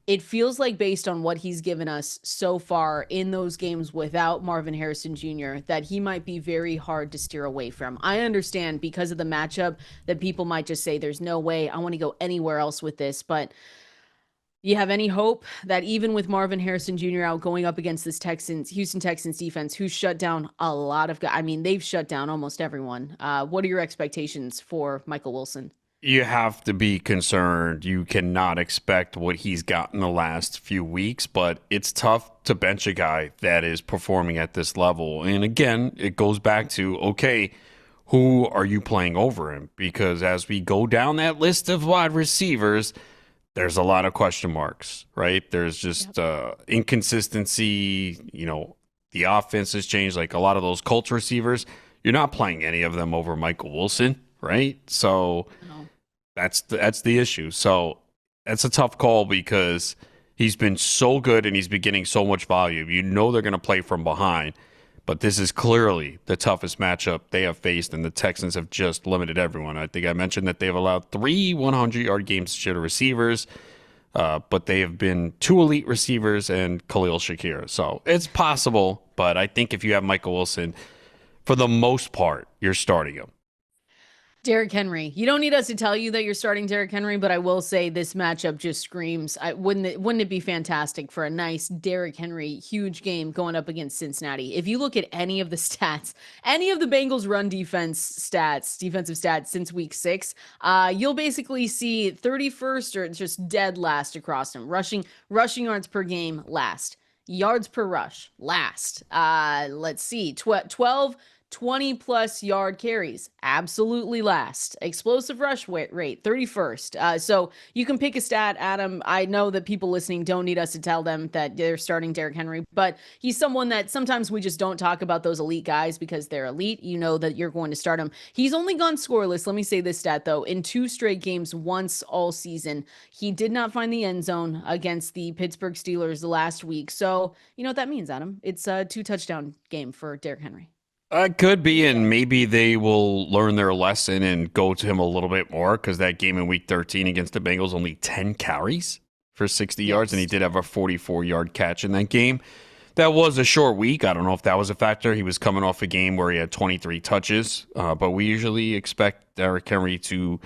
it feels like based on what he's given us so far in those games without Marvin Harrison Jr., that he might be very hard to steer away from. I understand because of the matchup that people might just say, there's no way I want to go anywhere else with this. But you have any hope that even with Marvin Harrison Jr. out going up against this Houston Texans defense, who's shut down a lot of guys? I mean, they've shut down almost everyone. What are your expectations for Michael Wilson? You have to be concerned. You cannot expect what he's got in the last few weeks, but it's tough to bench a guy that is performing at this level. And again, it goes back to, okay, who are you playing over him? Because as we go down that list of wide receivers, there's a lot of question marks, right? There's Yep. just inconsistency. The offense has changed. Like a lot of those Colts receivers, you're not playing any of them over Michael Wilson, right? So No. that's the issue. So that's a tough call because he's been so good and he's been getting so much volume. They're going to play from behind, but this is clearly the toughest matchup they have faced, and the Texans have just limited everyone. I think I mentioned that they've allowed 3 100-yard games to receivers, but they have been 2 elite receivers and Khalil Shakir. So it's possible, but I think if you have Michael Wilson, for the most part, you're starting him. Derrick Henry. You don't need us to tell you that you're starting Derrick Henry, but I will say this matchup just screams. Wouldn't it be fantastic for a nice Derrick Henry huge game going up against Cincinnati? If you look at any of the stats, any of the Bengals run defensive stats since week 6, you'll basically see 31st or just dead last across them. Rushing yards per game last. Yards per rush last. Let's see. 12 20 plus yard carries, absolutely last. Explosive rush rate, 31st. So you can pick a stat, Adam. I know that people listening don't need us to tell them that they're starting Derrick Henry, but he's someone that sometimes we just don't talk about those elite guys because they're elite. You know that you're going to start him. He's only gone scoreless. Let me say this stat, though. In 2 straight games, once all season, he did not find the end zone against the Pittsburgh Steelers the last week. So you know what that means, Adam. It's a 2-touchdown game for Derrick Henry. It could be, and maybe they will learn their lesson and go to him a little bit more because that game in Week 13 against the Bengals, only 10 carries for 60 yards, and he did have a 44-yard catch in that game. That was a short week. I don't know if that was a factor. He was coming off a game where he had 23 touches, but we usually expect Derrick Henry to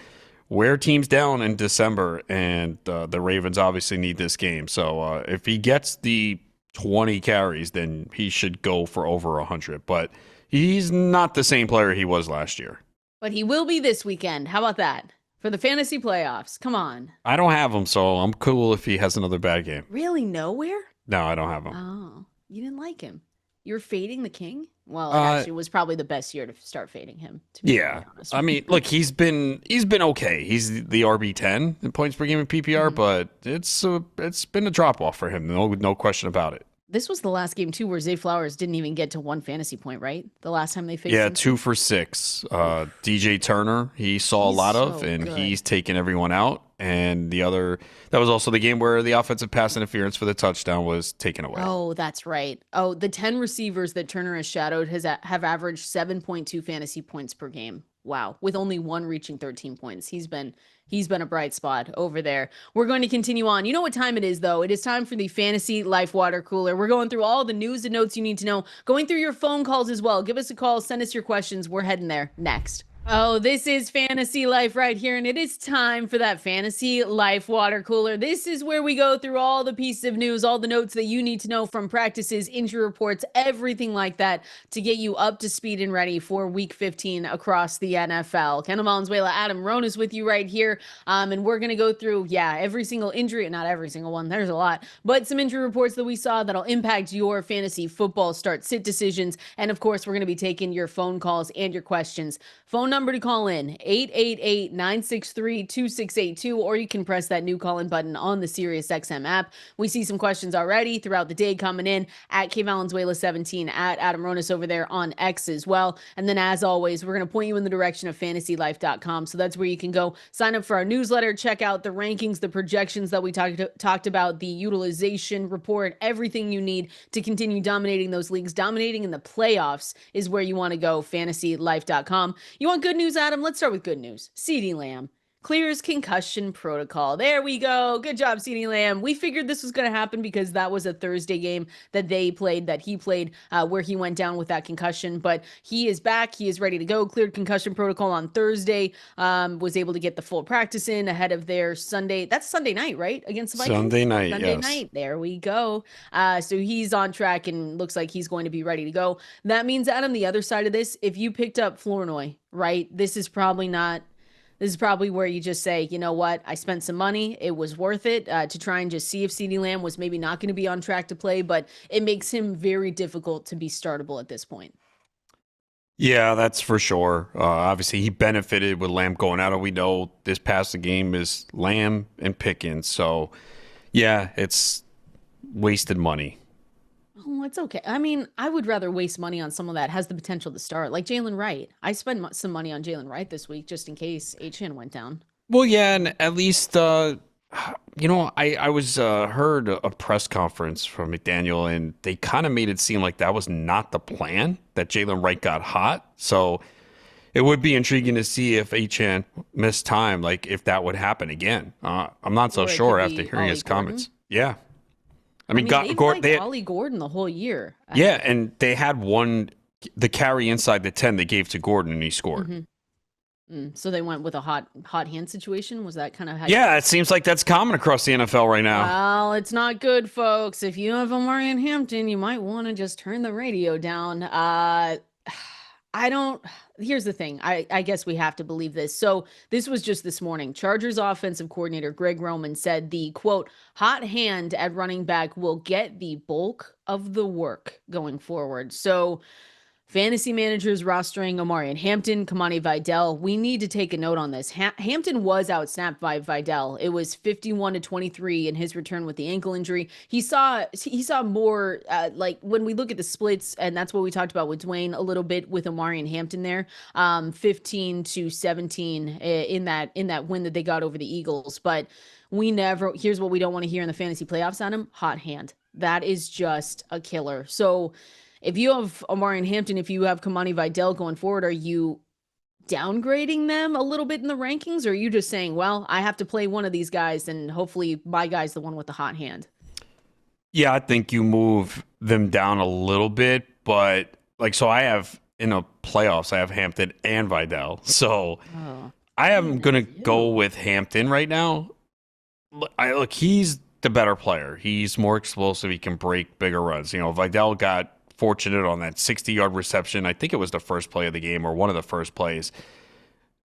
wear teams down in December, and the Ravens obviously need this game. So if he gets the 20 carries, then he should go for over 100, but he's not the same player he was last year. But he will be this weekend. How about that? For the fantasy playoffs. Come on. I don't have him, so I'm cool if he has another bad game. Really? Nowhere? No, I don't have him. Oh, you didn't like him. You were fading the king? Well, it actually was probably the best year to start fading him, to be honest. I mean, look, he's been okay. He's the RB10 in points per game in PPR, but it's been a drop off for him. No question about it. This was the last game, too, where Zay Flowers didn't even get to 1 fantasy point, right? The last time they faced him. 2 for 6. DJ Turner, he saw a lot of, and he's taken everyone out. And that was also the game where the offensive pass interference for the touchdown was taken away. Oh, that's right. Oh, the 10 receivers that Turner has shadowed have averaged 7.2 fantasy points per game. Wow, with only 1 reaching 13 points. He's been a bright spot over there. We're going to continue on. You know what time it is, though? It is time for the Fantasy Life Water Cooler. We're going through all the news and notes you need to know, going through your phone calls as well. Give us a call, send us your questions. We're heading there next. Oh, this is Fantasy Life right here, and it is time for that Fantasy Life Water Cooler. This is where we go through all the pieces of news, all the notes that you need to know from practices, injury reports, everything like that to get you up to speed and ready for Week 15 across the NFL. Kendall, Valenzuela, Adam, Ronis with you right here, and we're going to go through, every single injury, not every single one, there's a lot, but some injury reports that we saw that'll impact your fantasy football start-sit decisions, and of course, we're going to be taking your phone calls and your questions. Phone number to call in, 888-963-2682, or you can press that new call-in button on the Sirius XM app. We see some questions already throughout the day coming in at KValenzuela17, at Adam Ronis over there on X as well. And then as always, we're going to point you in the direction of fantasylife.com. So that's where you can go sign up for our newsletter, check out the rankings, the projections that we talked about, the utilization report, everything you need to continue dominating those leagues. Dominating in the playoffs is where you want to go, fantasylife.com. You want good news, Adam? Let's start with good news. CeeDee Lamb clears concussion protocol. There we go. Good job, CeeDee Lamb. We figured this was going to happen because that was a Thursday game that he played, where he went down with that concussion. But he is back. He is ready to go. Cleared concussion protocol on Thursday. Was able to get the full practice in ahead of their Sunday. That's Sunday night, right? Against the Vikings? Sunday night, Sunday night. There we go. So he's on track and looks like he's going to be ready to go. That means, Adam, the other side of this, if you picked up Flournoy, right, this is probably where you just say, you know what, I spent some money. It was worth it to try and just see if CeeDee Lamb was maybe not going to be on track to play, but it makes him very difficult to be startable at this point. Yeah, that's for sure. Obviously, he benefited with Lamb going out, and we know this past the game is Lamb and Pickens. So, yeah, it's wasted money. Oh, it's okay. I mean, I would rather waste money on someone that has the potential to start, like Jalen Wright. I spent some money on Jalen Wright this week just in case Etienne went down. Well, yeah, and at least I was heard a press conference from McDaniel, and they kind of made it seem like that was not the plan. That Jalen Wright got hot, so it would be intriguing to see if Achane missed time, like if that would happen again. I'm not so Or it could sure after be hearing Ollie his Gordon. comments. Yeah, I I mean, mean, they've liked They Ollie Gordon the whole year. yeah, and they had the carry inside the 10 they gave to Gordon, and he scored. So they went with a hot hand situation. Was that kind of how? Yeah, it seems like that's common across the NFL right now. Well, it's not good, folks. If you have Omari in Hampton, you might want to just turn the radio down. I don't. Here's the thing. I guess we have to believe this. So this was just this morning. Chargers offensive coordinator Greg Roman said the quote hot hand at running back will get the bulk of the work going forward. So fantasy managers rostering Omari and Hampton, Kamani Vidal. We need to take a note on this. Hampton was outsnapped by Vidal. It was 51-23 in his return with the ankle injury. He saw more like when we look at the splits, and that's what we talked about with Dwayne a little bit with Omari and Hampton there. 15-17 in that win that they got over the Eagles. But here's what we don't want to hear in the fantasy playoffs on him: hot hand. That is just a killer. So if you have Omari and Hampton, if you have Kamani Vidal going forward, are you downgrading them a little bit in the rankings? Or are you just saying, well, I have to play one of these guys and hopefully my guy's the one with the hot hand? Yeah, I think you move them down a little bit, but so I have in the playoffs, I have Hampton and Vidal. So I am going to go with Hampton right now. Look, he's the better player. He's more explosive. He can break bigger runs. Vidal got fortunate on that 60-yard reception. I think it was the first play of the game or one of the first plays.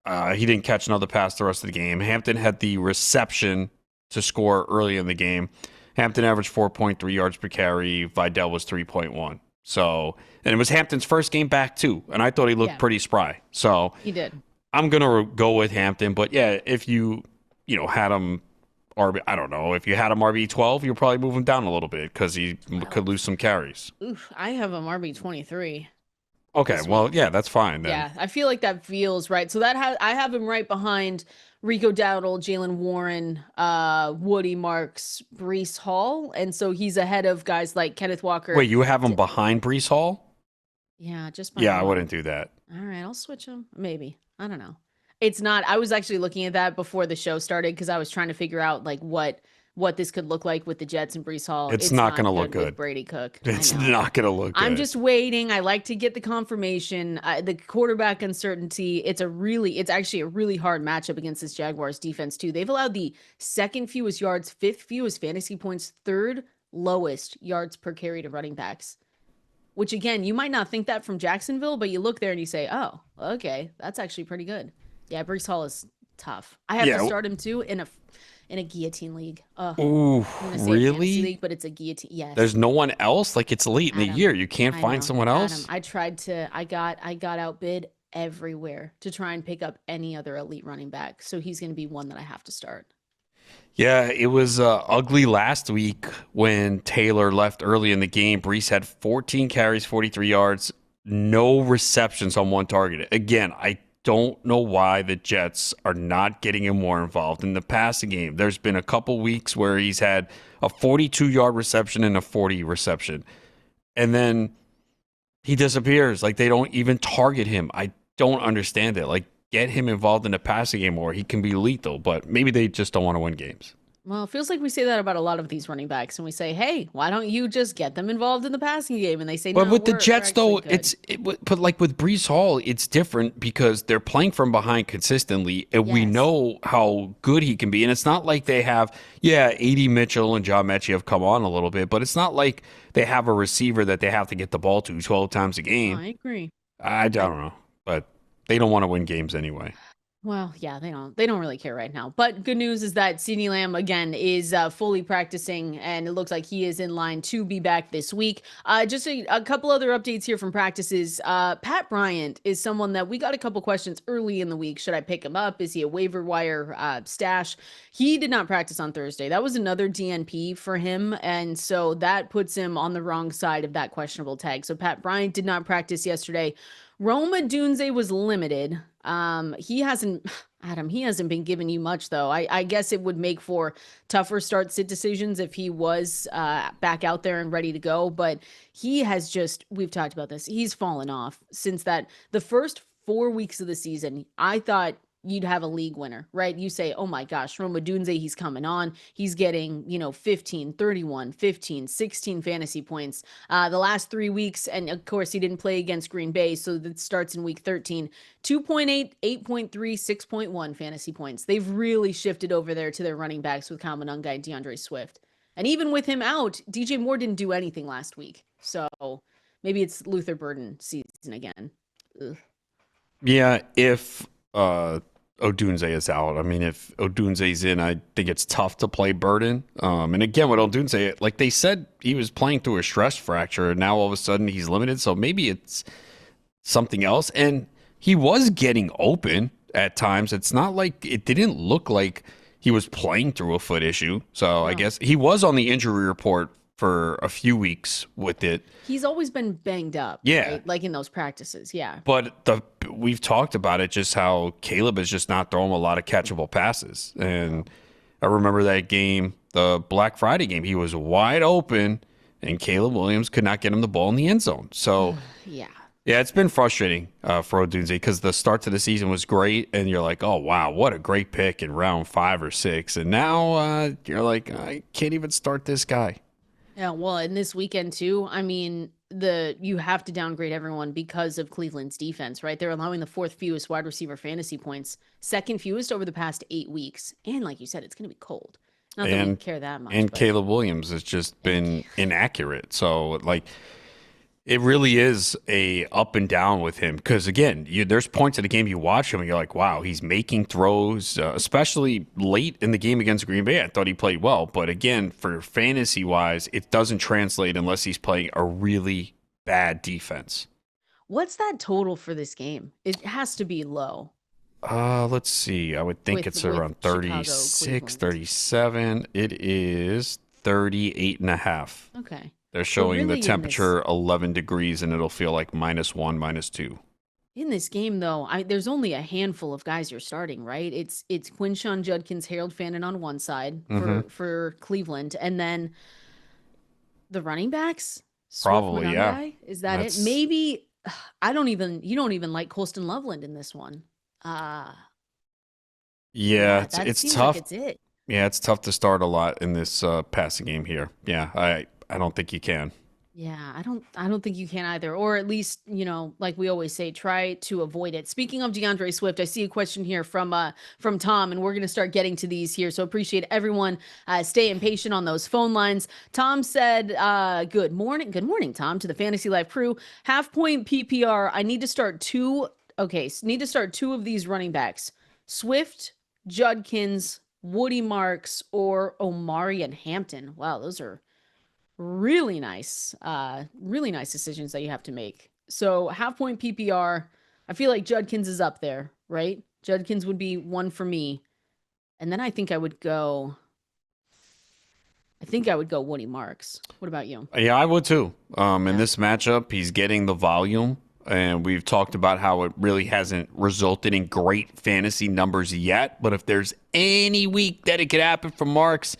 He didn't catch another pass the rest of the game. Hampton had the reception to score early in the game. Hampton averaged 4.3 yards per carry. Vidal was 3.1. So, and it was Hampton's first game back too, and I thought he looked pretty spry. So he did. I'm gonna go with Hampton, but yeah, if you had him I don't know. If you had him RB12, you'll probably move him down a little bit because he could lose some carries. Oof, I have him RB23. Okay, well, yeah, that's fine then. Yeah, I feel like that feels right. So I have him right behind Rico Dowdle, Jalen Warren, Woody Marks, Breece Hall, and so he's ahead of guys like Kenneth Walker. Wait, you have him behind Breece Hall? Yeah, just I wouldn't do that. All right, I'll switch him. Maybe. I don't know. It's not. I was actually looking at that before the show started because I was trying to figure out like what this could look like with the Jets and Breece Hall. It's not going to look good. With Brady Cook. It's not going to look good. I'm just waiting. I like to get the confirmation. The quarterback uncertainty. It's actually a really hard matchup against this Jaguars defense too. They've allowed the second fewest yards, fifth fewest fantasy points, third lowest yards per carry to running backs. Which again, you might not think that from Jacksonville, but you look there and you say, "Oh, okay, that's actually pretty good." Yeah, Breece Hall is tough. I have to start him too in a guillotine league. Ooh, really? League, but it's a guillotine. Yes. There's no one else. Like it's late in the year, you can't find someone else. I tried to. I got outbid everywhere to try and pick up any other elite running back. So he's going to be one that I have to start. Yeah, it was ugly last week when Taylor left early in the game. Breece had 14 carries, 43 yards, no receptions on one target. Again, I don't know why the Jets are not getting him more involved in the passing game. There's been a couple weeks where he's had a 42-yard reception and a 40 reception. And then he disappears. Like they don't even target him. I don't understand it. Like get him involved in the passing game or he can be lethal, but maybe they just don't want to win games. Well, it feels like we say that about a lot of these running backs, and we say, "Hey, why don't you just get them involved in the passing game?" And they say, "But no, with the Jets, though, good. but like with Breece Hall, it's different because they're playing from behind consistently, and we know how good he can be. And it's not like they have, A.D. Mitchell and John Mechie have come on a little bit, but it's not like they have a receiver that they have to get the ball to 12 times a game. I agree. I don't know, but they don't want to win games anyway. Well, yeah, they don't really care right now. But good news is that CeeDee Lamb again is fully practicing, and it looks like he is in line to be back this week. Just a couple other updates here from practices. Pat Bryant is someone that we got a couple questions early in the week. Should I pick him up? Is he a waiver wire stash? He did not practice on Thursday. That was another DNP for him, and so that puts him on the wrong side of that questionable tag. So Pat Bryant did not practice yesterday. Odunze was limited. He hasn't, Adam, he hasn't been giving you much though. I guess it would make for tougher start sit decisions if he was back out there and ready to go. But he has just, we've talked about this. He's fallen off since the first 4 weeks of the season. I thought you'd have a league winner, right? You say, oh my gosh, Odunze, he's coming on. He's getting, 15, 31, 15, 16 fantasy points. The last 3 weeks, and of course, he didn't play against Green Bay, so that starts in week 13. 2.8, 8.3, 6.1 fantasy points. They've really shifted over there to their running backs with Kyle Monangai and DeAndre Swift. And even with him out, DJ Moore didn't do anything last week. So maybe it's Luther Burden season again. Ugh. Yeah, if Odunze is out. I mean, if Odunze's in, I think it's tough to play Burden. And again, with Odunze, like they said, he was playing through a stress fracture, and now all of a sudden he's limited. So maybe it's something else. And he was getting open at times. It's not like it didn't look like he was playing through a foot issue. So I guess he was on the injury report for a few weeks with it. He's always been banged up. Yeah. Right? Like in those practices. Yeah. But we've talked about it, just how Caleb is just not throwing a lot of catchable passes. And I remember that game, the Black Friday game, he was wide open and Caleb Williams could not get him the ball in the end zone. So yeah, it's been frustrating for Odunze because the start to the season was great and you're like, oh, wow, what a great pick in round 5 or 6. And now you're like, I can't even start this guy. Yeah, well, and this weekend too, I mean, you have to downgrade everyone because of Cleveland's defense, right? They're allowing the 4th fewest wide receiver fantasy points, 2nd fewest over the past 8 weeks. And like you said, it's going to be cold. Not that we care that much. And Caleb Williams has just been inaccurate. So, like, it really is a up and down with him because, again, there's points in the game you watch him and you're like, wow, he's making throws, especially late in the game against Green Bay. I thought he played well. But, again, for fantasy-wise, it doesn't translate unless he's playing a really bad defense. What's that total for this game? It has to be low. Let's see. I would think it's around 36, 37. It is 38.5. Okay. They're showing the temperature 11 degrees, and it'll feel like -1, -2. In this game, though, there's only a handful of guys you're starting, right? It's Quinshon Judkins, Harold Fannin on one side for Cleveland, and then the running backs. Probably, yeah. Is that it? Maybe you don't even like Colston Loveland in this one. Yeah, it's tough. Like it's it. Yeah, it's tough to start a lot in this passing game here. Yeah, I don't think you can. Yeah, I don't think you can either. Or at least, like we always say, try to avoid it. Speaking of DeAndre Swift, I see a question here from Tom, and we're going to start getting to these here. So appreciate everyone staying patient on those phone lines. Tom said, good morning, Tom, to the Fantasy Life crew. Half-point PPR, I need to start two of these running backs. Swift, Judkins, Woody Marks, or Omari and Hampton. Wow, those are really nice decisions that you have to make. So half-point PPR, I feel like Judkins is up there, right? Judkins would be one for me. And then I think I would go Woody Marks. What about you? Yeah, I would too. In this matchup, he's getting the volume. And we've talked about how it really hasn't resulted in great fantasy numbers yet. But if there's any week that it could happen for Marks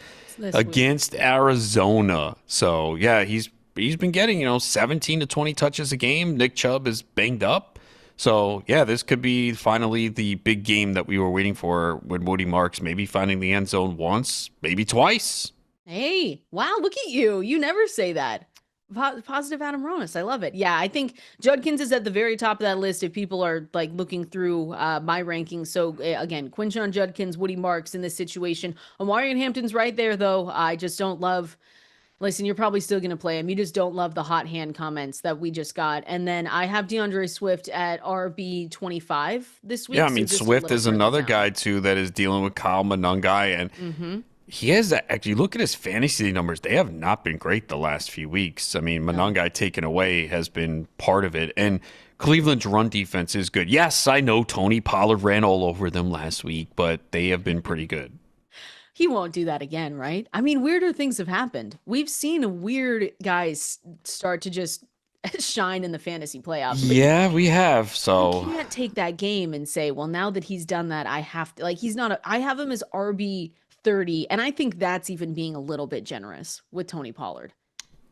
against Arizona. So, yeah, he's been getting, 17 to 20 touches a game. Nick Chubb is banged up. So, yeah, this could be finally the big game that we were waiting for with Woody Marks, maybe finding the end zone once, maybe twice. Hey, wow, look at you. You never say that. Positive Adam Ronis. I love it. Yeah, I think Judkins is at the very top of that list if people are like looking through my rankings. So again, Quinshon Judkins, Woody Marks in this situation. Omari and Hampton's right there though. I just don't love Listen, you're probably still going to play him. You just don't love the hot hand comments that we just got. And then I have DeAndre Swift at RB 25 this Yeah, I week, so mean, just a Swift little is further another down. guy, too, that is dealing with Kyle Monangai. And Mm-hmm. he has that. Actually, look at his fantasy numbers. They have not been great the last few weeks. I mean, No. Monangai taken away has been part of it. And Cleveland's run defense is good. Yes, I know Tony Pollard ran all over them last week, but they have been pretty good. He won't do that again, right? I mean, weirder things have happened. We've seen weird guys start to just shine in the fantasy playoffs, but Yeah, we have. you So, can't take that game and say, well, now that he's done that, I have to, like, he's not, I have him as RB 30. And I think that's even being a little bit generous with Tony Pollard.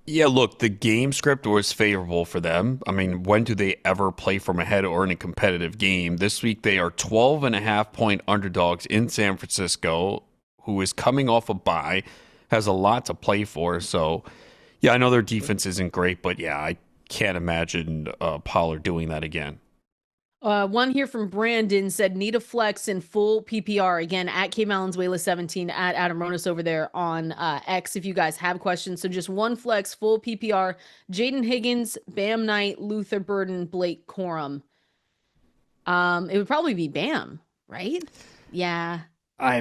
yeah, look, the game script was favorable for them. I mean, when do they ever play from ahead or in a competitive game? This week, they are 12.5 point underdogs in San Francisco, who is coming off a bye, has a lot to play for. So, yeah, I know their defense isn't great, but yeah, I can't imagine Pollard doing that again. One here from Brandon said, need a flex in full PPR. Again, at K Valenzuela 17, at Adam Ronis over there on X if you guys have questions. So just one flex, full PPR. Jayden Higgins, Bam Knight, Luther Burden, Blake Corum. It would probably be Bam, right? Yeah. I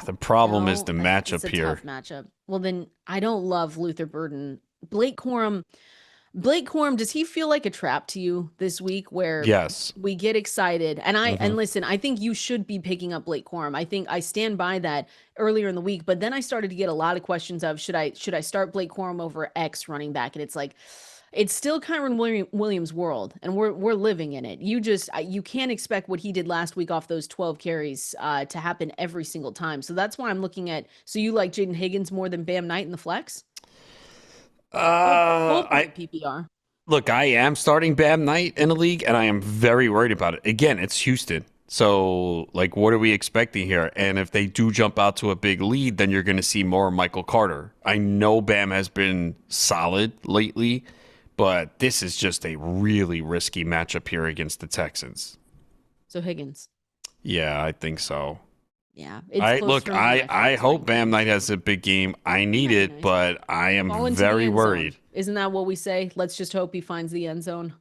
the problem is No, the it's matchup a here. tough matchup. Well, then I don't love Luther Burden. Blake Corum. Blake Corum, does he feel like a trap to you this week where Yes. we get excited? And Hmm. listen, I think you should be picking up Blake Corum. I think I stand by that earlier in the week, but then I started to get a lot of questions of should I start Blake Corum over X running back? And it's like it's still Kyron Williams' world, and we're living in it. You can't expect what he did last week off those 12 carries to happen every single time. So that's why I'm looking at. So you like Jayden Higgins more than Bam Knight in the flex? Full I point PPR. Look, I am starting Bam Knight in the league, and I am very worried about it. Again, it's Houston. So, like, what are we expecting here? And if they do jump out to a big lead, then you're going to see more Michael Carter. I know Bam has been solid lately, but this is just a really risky matchup here against the Texans. So Higgins. Yeah, I think so. Yeah, it's I closer look, than I thought I this might hope Bam be. Knight has a big game. I need That'd be it, nice. but I am Fall into the very end zone. worried. Isn't that what we say? Let's just hope he finds the end zone.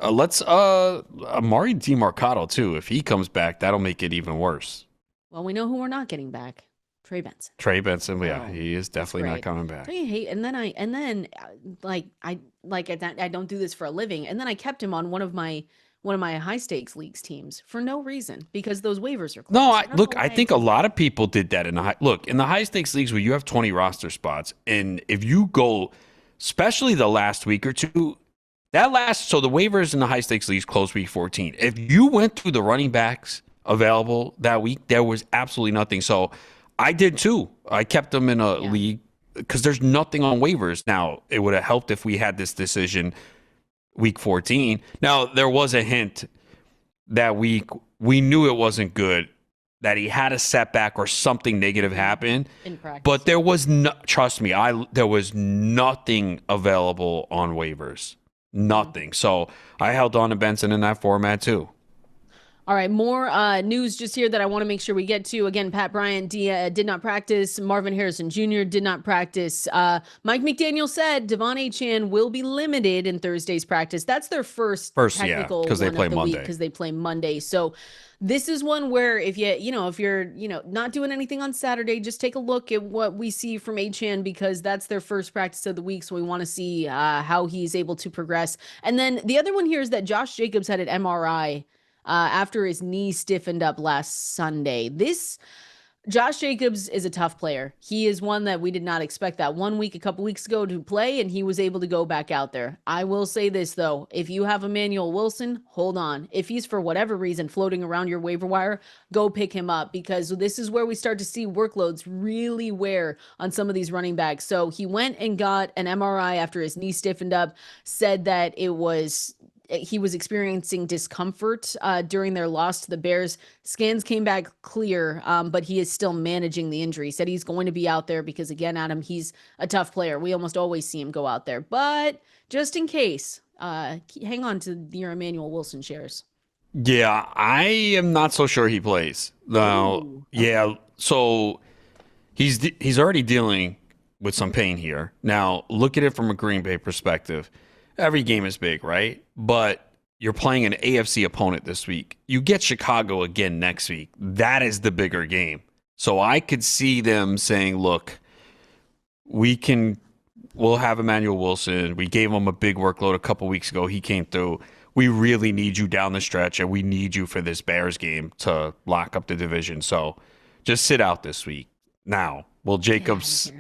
Let's Amari DeMarcado too. If he comes back, that'll make it even worse. Well, we know who we're not getting back. Trey Benson. Trey Benson, yeah, Oh, he is that's definitely not great. coming back. Don't you hate? I don't do this for a living. And then I kept him on one of my high stakes leagues teams for no reason because those waivers are No, closed. I don't know I why I think a did lot that. of people did that in the high stakes leagues where you have 20 roster spots, and if you go, especially the last week or two, so the waivers in the high stakes leagues closed week 14. If you went through the running backs available that week, there was absolutely nothing. So I did too. I kept them in a Yeah. league because there's nothing on waivers. Now, it would have helped if we had this decision week 14. Now, there was a hint that week. We knew it wasn't good, that he had a setback or something negative happen. In practice. But there was no, trust me, there was nothing available on waivers. Nothing. So I held on to Benson in that format too. All right, more news just here that I want to make sure we get to. Again, Pat Bryant did not practice. Marvin Harrison Jr. did not practice. Mike McDaniel said Devon Achane will be limited in Thursday's practice. That's their first Yeah, technical because they one play of the week Monday. because they play Monday. So this is one where if you're not doing anything on Saturday, just take a look at what we see from Achane because that's their first practice of the week. So we want to see how he's able to progress. And then the other one here is that Josh Jacobs had an MRI after his knee stiffened up last Sunday. Josh Jacobs is a tough player. He is one that we did not expect that 1 week, a couple weeks ago to play, and he was able to go back out there. I will say this, though. If you have Emmanuel Wilson, hold on. If he's for whatever reason floating around your waiver wire, go pick him up because this is where we start to see workloads really wear on some of these running backs. So he went and got an MRI after his knee stiffened up, said that he was experiencing discomfort during their loss to the Bears. Scans came back clear, but he is still managing the injury. Said he's going to be out there because, again, Adam, he's a tough player. We almost always see him go out there. But just in case, hang on to your Emmanuel Wilson shares. Yeah, I am not so sure he plays. No, Ooh, okay. yeah. So he's already dealing with some pain here. Now, look at it from a Green Bay perspective. Every game is big, right? But you're playing an AFC opponent this week. You get Chicago again next week. That is the bigger game. So I could see them saying, look, we'll have Emmanuel Wilson. We gave him a big workload a couple weeks ago. He came through. We really need you down the stretch, and we need you for this Bears game to lock up the division. So just sit out this week. Now, will Jacobs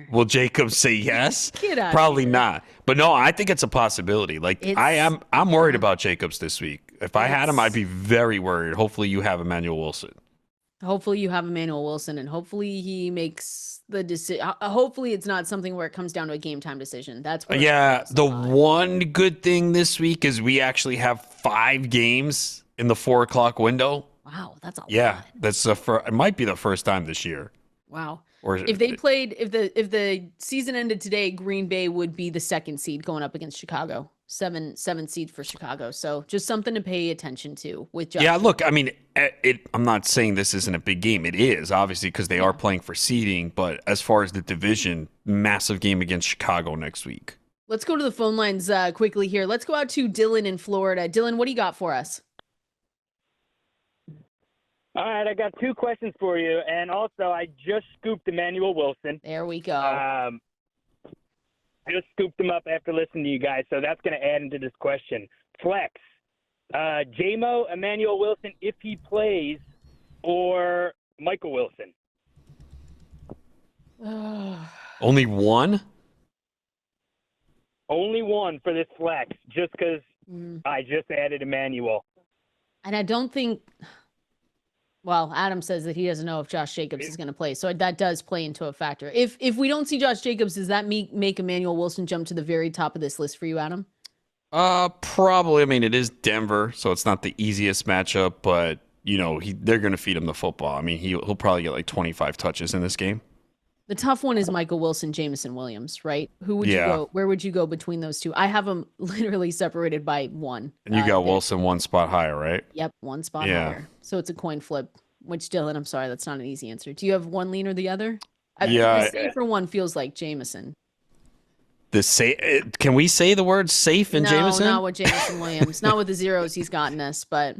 say yes? Probably not. But no, I think it's a possibility. Like I'm worried about Jacobs this week. If I had him, I'd be very worried. Hopefully you have Emmanuel Wilson. Hopefully you have Emmanuel Wilson, and hopefully he makes the decision. Hopefully it's not something where it comes down to a game time decision. That's what the one good thing this week is we actually have 5 games in the 4:00 window. Wow, that's a lot. Yeah, it might be the first time this year. Wow. Or if the season ended today, Green Bay would be the 2nd seed going up against Chicago. 7 seed for Chicago. So just something to pay attention to with Josh. Yeah, look, I mean, I'm not saying this isn't a big game. It is, obviously, because they are playing for seeding. But as far as the division, massive game against Chicago next week. Let's go to the phone lines quickly here. Let's go out to Dylan in Florida. Dylan, what do you got for us? All right, I got 2 questions for you. And also, I just scooped Emmanuel Wilson. There we go. I just scooped him up after listening to you guys, so that's going to add into this question. Flex, JMO, Emmanuel Wilson, if he plays, or Michael Wilson? Only one? Only one for this flex, just because I just added Emmanuel. And I don't think... Well, Adam says that he doesn't know if Josh Jacobs is going to play, so that does play into a factor. If we don't see Josh Jacobs, does that make Emmanuel Wilson jump to the very top of this list for you, Adam? Probably. I mean, it is Denver, so it's not the easiest matchup, but they're going to feed him the football. I mean, he'll probably get like 25 touches in this game. The tough one is Michael Wilson, Jameson Williams, right? Who would you go? Where would you go between those two? I have them literally separated by 1. And you got Wilson 1 spot higher, right? Yep, 1 spot higher. So it's a coin flip. Which, Dylan, I'm sorry, that's not an easy answer. Do you have one lean or the other? The safer one feels like Jameson. Can we say the word safe in Jameson? No, not with Jameson Williams. Not with the zeros he's gotten us, but...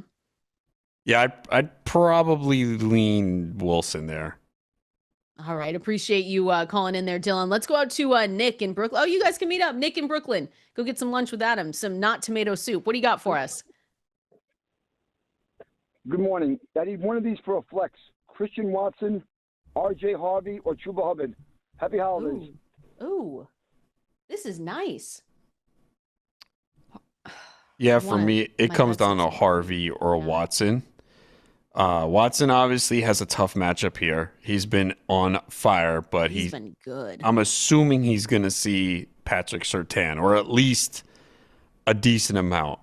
Yeah, I'd probably lean Wilson there. All right, appreciate you calling in there, Dylan. Let's go out to Nick in Brooklyn. Oh, you guys can meet up. Nick in Brooklyn. Go get some lunch with Adam. Some not tomato soup. What do you got for us? Good morning. I need one of these for a flex. Christian Watson, R.J. Harvey, or Chuba Hubbard. Happy holidays. Ooh. This is nice. Yeah, for me, it comes down to Harvey or Watson. Watson obviously has a tough matchup here. He's been on fire, but he's been good. I'm assuming he's going to see Patrick Surtain, or at least a decent amount.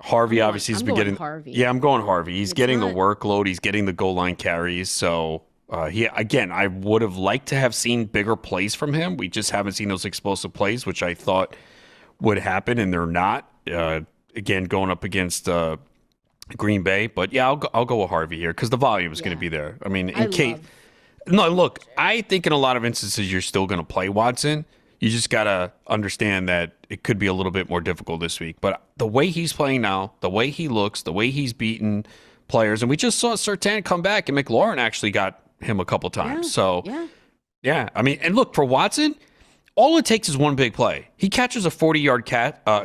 Harvey obviously has been getting. Harvey. Yeah, I'm going Harvey. He's getting the workload. He's getting the goal line carries. So I would have liked to have seen bigger plays from him. We just haven't seen those explosive plays, which I thought would happen, and they're not. Again, going up against Green Bay, but yeah, I'll go with Harvey here because the volume is going to be there. I mean, I think in a lot of instances you're still going to play Watson. You just got to understand that it could be a little bit more difficult this week. But the way he's playing now, the way he looks, the way he's beaten players, and we just saw Surtain come back, and McLaurin actually got him a couple times. Yeah. I mean, and look, for Watson, all it takes is one big play. He catches a 40-yard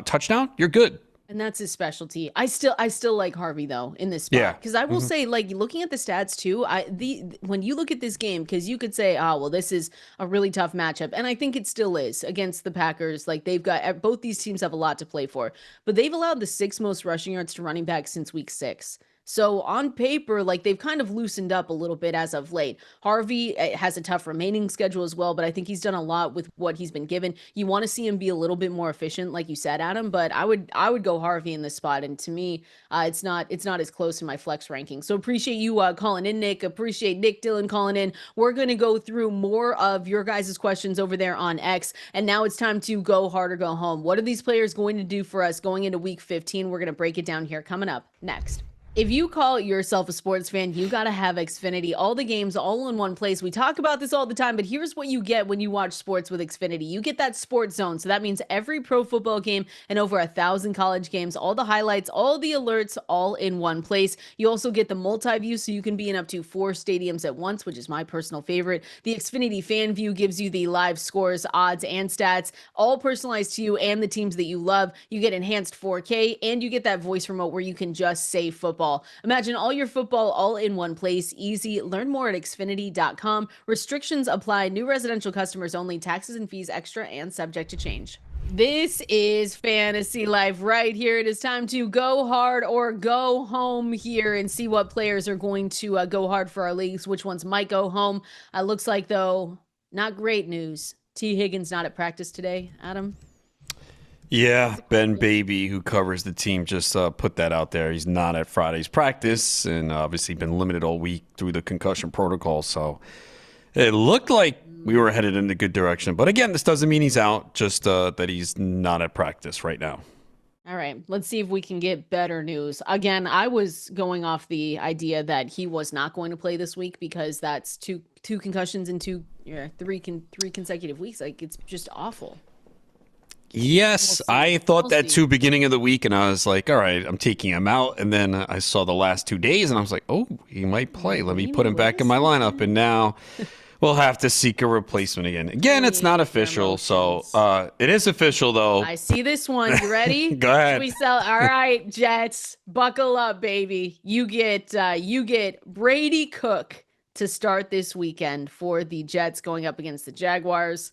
touchdown, you're good. And that's his specialty. I still like Harvey though in this spot. Because I will say, like, looking at the stats too, when you look at this game, because you could say, well, this is a really tough matchup, and I think it still is against the Packers. Like, they've got both these teams have a lot to play for, but they've allowed the 6th most rushing yards to running backs since week 6. So on paper, like, they've kind of loosened up a little bit as of late. Harvey has a tough remaining schedule as well, but I think he's done a lot with what he's been given. You want to see him be a little bit more efficient, like you said, Adam, but I would go Harvey in this spot. And to me, it's not as close in my flex ranking. So appreciate you calling in, Nick. Appreciate Nick Dillon calling in. We're going to go through more of your guys' questions over there on X. And now it's time to go hard or go home. What are these players going to do for us going into week 15? We're going to break it down here coming up next. If you call yourself a sports fan, you got to have Xfinity. All the games all in one place. We talk about this all the time, but here's what you get when you watch sports with Xfinity. You get that sports zone. So that means every pro football game and over 1,000 college games, all the highlights, all the alerts, all in one place. You also get the multi-view, so you can be in up to 4 stadiums at once, which is my personal favorite. The Xfinity Fan View gives you the live scores, odds, and stats, all personalized to you and the teams that you love. You get enhanced 4K, and you get that voice remote where you can just say football. Imagine all your football all in one place. Easy. Learn more at xfinity.com. Restrictions apply. New residential customers only. Taxes and fees extra and subject to change. This is Fantasy Life right here. It is time to go hard or go home here and see what players are going to go hard for our leagues, which ones might go home. Looks like, though, not great news. T. Higgins not at practice today, Adam. Yeah, Ben Baby, who covers the team, just put that out there. He's not at Friday's practice and obviously been limited all week through the concussion protocol. So it looked like we were headed in a good direction. But again, this doesn't mean he's out, just that he's not at practice right now. All right, let's see if we can get better news. Again, I was going off the idea that he was not going to play this week because that's two concussions in three consecutive weeks. Like, it's just awful. Yes, I thought that too beginning of the week, and I was like, all right, I'm taking him out. And then I saw the last 2 days, and I was like, oh, he might play. Let me put him back in my lineup. And now we'll have to seek a replacement again. Again, it's not official, so it is official, though. I see this one. You ready? Go ahead. All right, Jets, buckle up, baby. You get Brady Cook to start this weekend for the Jets going up against the Jaguars.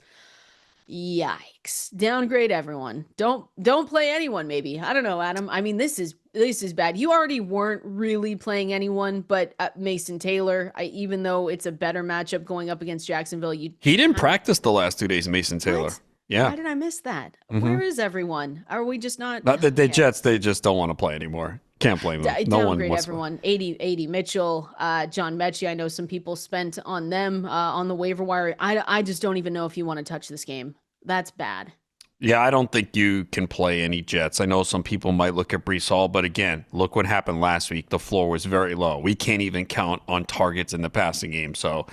Yikes. Downgrade everyone. Don't play anyone, maybe. I don't know, Adam. I mean, this is bad. You already weren't really playing anyone but Mason Taylor. Even though it's a better matchup going up against Jacksonville. He didn't practice the last 2 days, Mason Taylor. What? Yeah. Why did I miss that? Where is everyone? Are we just not? The Jets, they just don't want to play anymore. Can't blame them. No one wants everyone. 80 Mitchell, John Mechie. I know some people spent on them on the waiver wire. I just don't even know if you want to touch this game. That's bad. Yeah, I don't think you can play any Jets. I know some people might look at Breece Hall, but again, look what happened last week. The floor was very low. We can't even count on targets in the passing game. So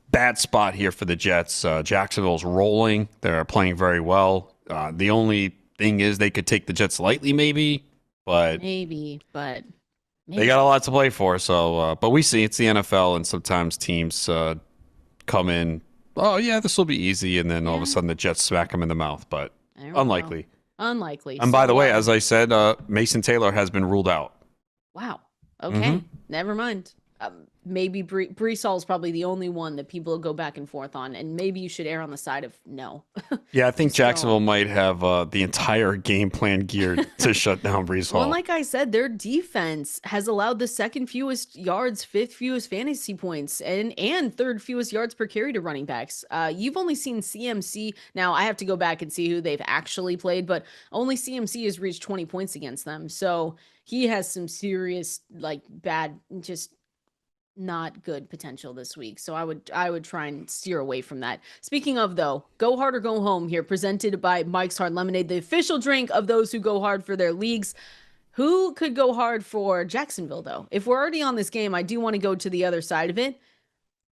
bad spot here for the Jets. Jacksonville's rolling. They're playing very well. The only thing is they could take the Jets lightly maybe, but maybe. They got a lot to play for. So, but we see it's the NFL, and sometimes teams come in, oh yeah, this will be easy, and then all of a sudden the Jets smack them in the mouth. But unlikely. And by the way, as I said, Mason Taylor has been ruled out. Wow. Okay. Never mind. Maybe Breece Hall is probably the only one that people go back and forth on, and maybe you should err on the side of no. Yeah, I think Jacksonville might have the entire game plan geared to shut down Breece Hall. Well, like I said, their defense has allowed the second fewest yards, fifth fewest fantasy points, and third fewest yards per carry to running backs. You've only seen CMC. Now, I have to go back and see who they've actually played, but only CMC has reached 20 points against them. So he has some serious, bad, just not good potential this week. So I would try and steer away from that. Speaking of, though, go hard or go home here, presented by Mike's Hard Lemonade, the official drink of those who go hard for their leagues. Who could go hard for Jacksonville, though? If we're already on this game, I do want to go to the other side of it.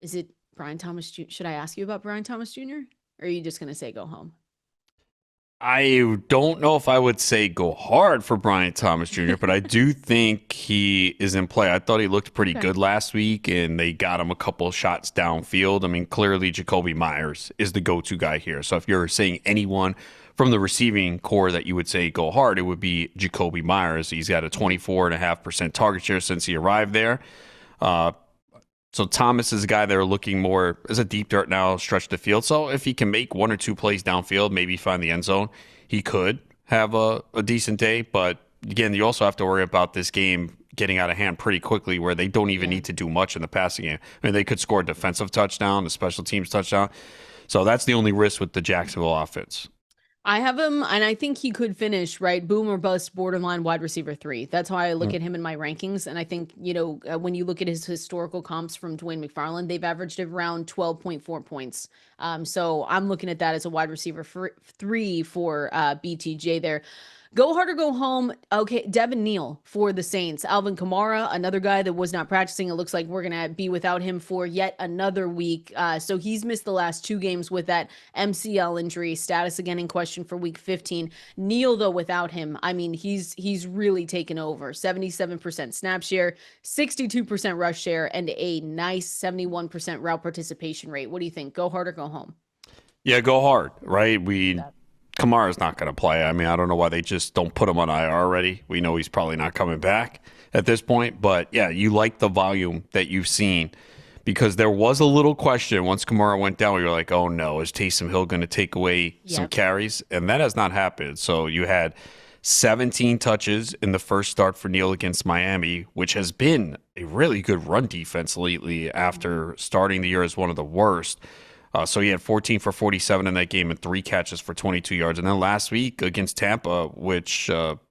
Is it Brian Thomas Jr.? Should I ask you about Brian Thomas Jr.? Or are you just going to say go home? I don't know if I would say go hard for Bryant Thomas Jr., but I do think he is in play. I thought he looked pretty good last week, and they got him a couple of shots downfield. I mean, clearly Jacoby Myers is the go-to guy here. So if you're saying anyone from the receiving core that you would say go hard, it would be Jacoby Myers. He's got a 24.5% target share since he arrived there. So Thomas is a guy they're looking more as a deep dart now, stretch the field. So if he can make one or two plays downfield, maybe find the end zone, he could have a decent day. But again, you also have to worry about this game getting out of hand pretty quickly where they don't even need to do much in the passing game. I mean, they could score a defensive touchdown, a special teams touchdown. So that's the only risk with the Jacksonville offense. I have him, and I think he could finish, right? Boom or bust, borderline wide receiver 3. That's how I look at him in my rankings. And I think, when you look at his historical comps from Dwayne McFarland, they've averaged around 12.4 points. So I'm looking at that as a wide receiver 3 for BTJ there. Go hard or go home. Okay, Devin Neal for the Saints. Alvin Kamara, another guy that was not practicing. It looks like we're going to be without him for yet another week. So he's missed the last 2 games with that MCL injury. Status again in question for week 15. Neal, though, without him, I mean, he's really taken over. 77% snap share, 62% rush share, and a nice 71% route participation rate. What do you think? Go hard or go home? Yeah, go hard, right? Kamara's not going to play. I mean, I don't know why they just don't put him on IR already. We know he's probably not coming back at this point. But, yeah, you like the volume that you've seen because there was a little question once Kamara went down. We were like, oh, no, is Taysom Hill going to take away some carries? And that has not happened. So you had 17 touches in the first start for Neal against Miami, which has been a really good run defense lately after starting the year as one of the worst. So he had 14 for 47 in that game and 3 catches for 22 yards. And then last week against Tampa, which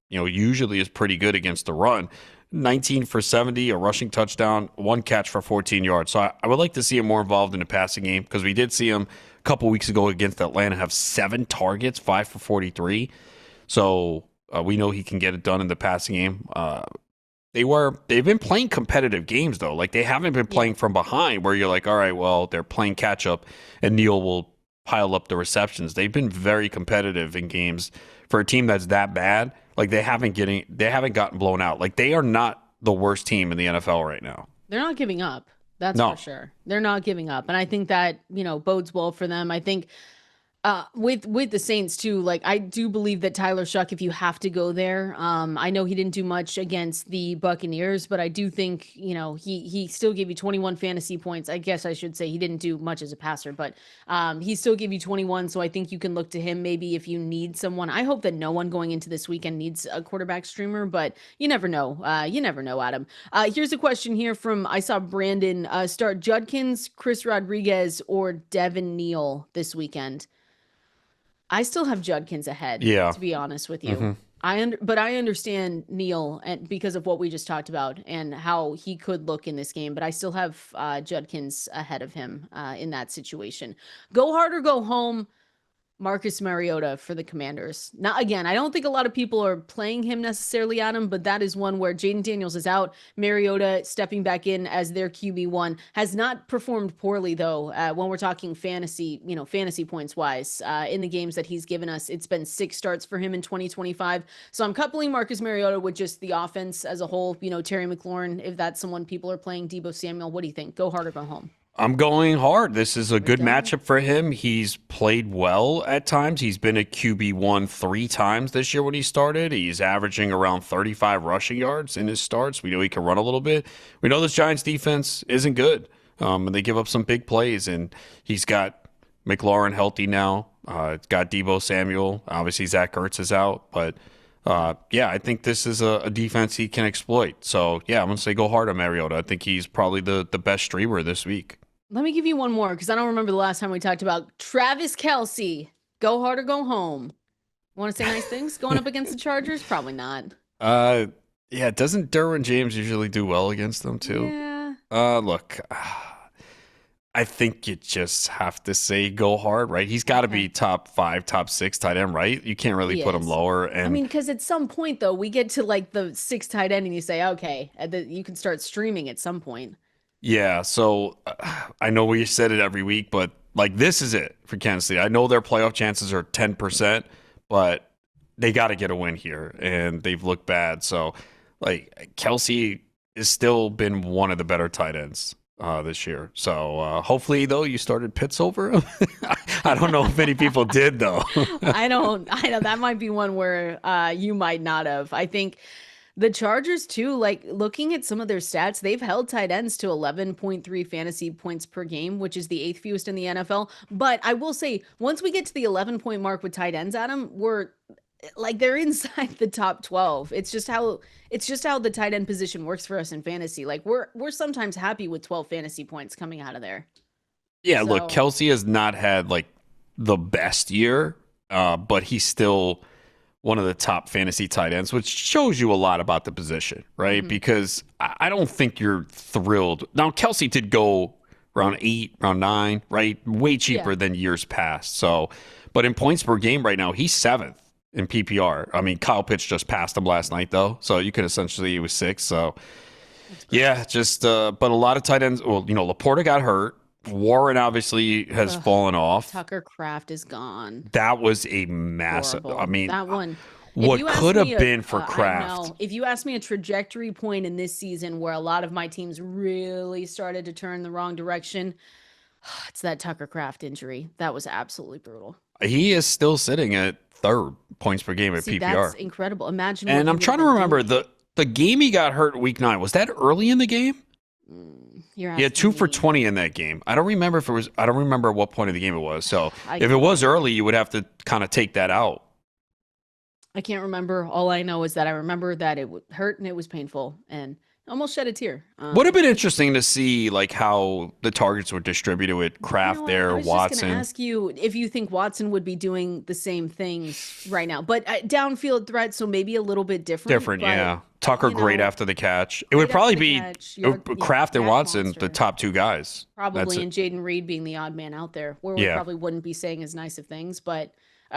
usually is pretty good against the run, 19 for 70, a rushing touchdown, 1 catch for 14 yards. So I would like to see him more involved in the passing game because we did see him a couple weeks ago against Atlanta have 7 targets, 5 for 43. So we know he can get it done in the passing game. They've been playing competitive games though. Like they haven't been playing from behind where you're like, all right, well, they're playing catch up and Neal will pile up the receptions. They've been very competitive in games for a team that's that bad. Like they haven't gotten blown out. Like they are not the worst team in the NFL right now. They're not giving up. That's for sure. They're not giving up. And I think that, bodes well for them. I think with the Saints too, like I do believe that Tyler Shuck, if you have to go there, I know he didn't do much against the Buccaneers, but I do think, he still gave you 21 fantasy points. I guess I should say he didn't do much as a passer, but he still gave you 21. So I think you can look to him maybe if you need someone. I hope that no one going into this weekend needs a quarterback streamer, but you never know. You never know, Adam. Here's a question here I saw Brandon start Judkins, Chris Rodriguez, or Devin Neal this weekend. I still have Judkins ahead, to be honest with you. But I understand Neal and because of what we just talked about and how he could look in this game. But I still have Judkins ahead of him in that situation. Go hard or go home. Marcus Mariota for the Commanders. Now, again, I don't think a lot of people are playing him necessarily, Adam, but that is one where Jayden Daniels is out. Mariota stepping back in as their QB1 has not performed poorly, though, when we're talking fantasy points wise. In the games that he's given us, it's been 6 starts for him in 2025. So I'm coupling Marcus Mariota with just the offense as a whole. Terry McLaurin, if that's someone people are playing, Deebo Samuel, what do you think? Go hard or go home? I'm going hard. This is a good matchup for him. He's played well at times. He's been a QB1 3 times this year when he started. He's averaging around 35 rushing yards in his starts. We know he can run a little bit. We know this Giants defense isn't good, and they give up some big plays. And he's got McLaurin healthy now. Got Deebo Samuel. Obviously, Zach Ertz is out. But, I think this is a defense he can exploit. So, I'm going to say go hard on Mariota. I think he's probably the best streamer this week. Let me give you one more because I don't remember the last time we talked about Travis Kelce. Go hard or go home. Want to say nice things going up against the Chargers? Probably not. Doesn't Derwin James usually do well against them too? Yeah. Look, I think you just have to say go hard, right? He's got to be top 5, top 6 tight end, right? You can't really put him lower. And because at some point though, we get to like the 6th tight end and you say, okay, you can start streaming at some point. Yeah, so I know we said it every week, but like this is it for Kansas City. I know their playoff chances are 10%, but they got to get a win here, and they've looked bad. So, like Kelce has still been one of the better tight ends this year. So hopefully, though, you started Pitts over him. I don't know if many people did, though. I know that might be one where you might not have. I think. The Chargers, too, like looking at some of their stats, they've held tight ends to 11.3 fantasy points per game, which is the 8th fewest in the NFL. But I will say, once we get to the 11-point mark with tight ends, Adam, they're inside the top 12. It's just how the tight end position works for us in fantasy. Like we're sometimes happy with 12 fantasy points coming out of there. Yeah, look, Kelce has not had like the best year, but he's still one of the top fantasy tight ends, which shows you a lot about the position, right? Mm-hmm. Because I don't think you're thrilled. Now, Kelce did go round 8, round 9, right? Way cheaper than years past. So, but in points per game right now, he's 7th in PPR. I mean, Kyle Pitts just passed him last night, though, so you could essentially, it was 6. So, yeah, just, but a lot of tight ends. Well, Laporta got hurt. Warren obviously has fallen off. Tucker Kraft is gone. That was a massive. Horrible. I mean, that one. What could have been for Kraft? I know. If you ask me a trajectory point in this season where a lot of my teams really started to turn the wrong direction, it's that Tucker Kraft injury. That was absolutely brutal. He is still sitting at 3rd points per game at PPR. That's incredible. Imagine. And I'm trying to remember the game he got hurt week 9. Was that early in the game? He had 2 for 20 in that game. I don't remember if it was. I don't remember what point of the game it was. So if it was early, you would have to kind of take that out. I can't remember. All I know is that I remember that it hurt and it was painful and almost shed a tear. Would have been interesting to see like how the targets were distributed with Kraft there, I was Watson. just going to ask you if you think Watson would be doing the same things right now, but downfield threat, so maybe a little bit different. Yeah. Tucker great after the catch. It would probably be Kraft and Watson, monster. the top 2 guys. Probably, and Jayden Reed being the odd man out there, where we probably wouldn't be saying as nice of things, but.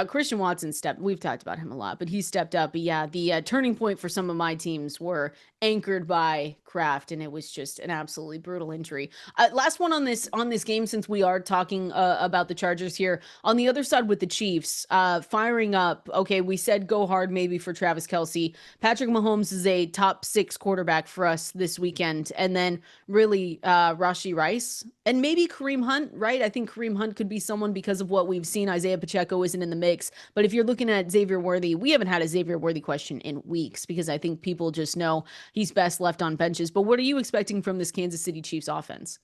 Christian Watson we've talked about him a lot, but he stepped up. But yeah, the turning point for some of my teams were anchored by Kraft, and it was just an absolutely brutal injury. Last one on this game, since we are talking about the Chargers here. On the other side with the Chiefs, firing up. Okay, we said go hard maybe for Travis Kelce. Patrick Mahomes is a top 6 quarterback for us this weekend, and then really Rashee Rice and maybe Kareem Hunt, right? I think Kareem Hunt could be someone because of what we've seen. Isaiah Pacheco isn't in the mix, but if you're looking at Xavier Worthy, we haven't had a Xavier Worthy question in weeks because I think people just know he's best left on benches. But what are you expecting from this Kansas City Chiefs offense?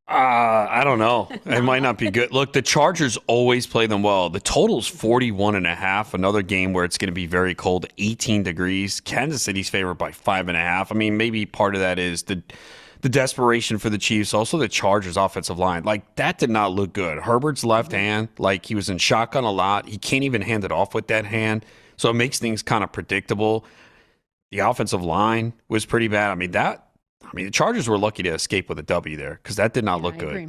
I don't know. It might not be good. Look, the Chargers always play them well. The total's 41.5. Another game where it's going to be very cold, 18 degrees. Kansas City's favored by 5.5. I mean, maybe part of that is the desperation for the Chiefs. Also, the Chargers offensive line. Like, that did not look good. Herbert's left hand, like, he was in shotgun a lot. He can't even hand it off with that hand. So it makes things kind of predictable. The offensive line was pretty bad. I mean, the Chargers were lucky to escape with a W there because that did not look good. Agree.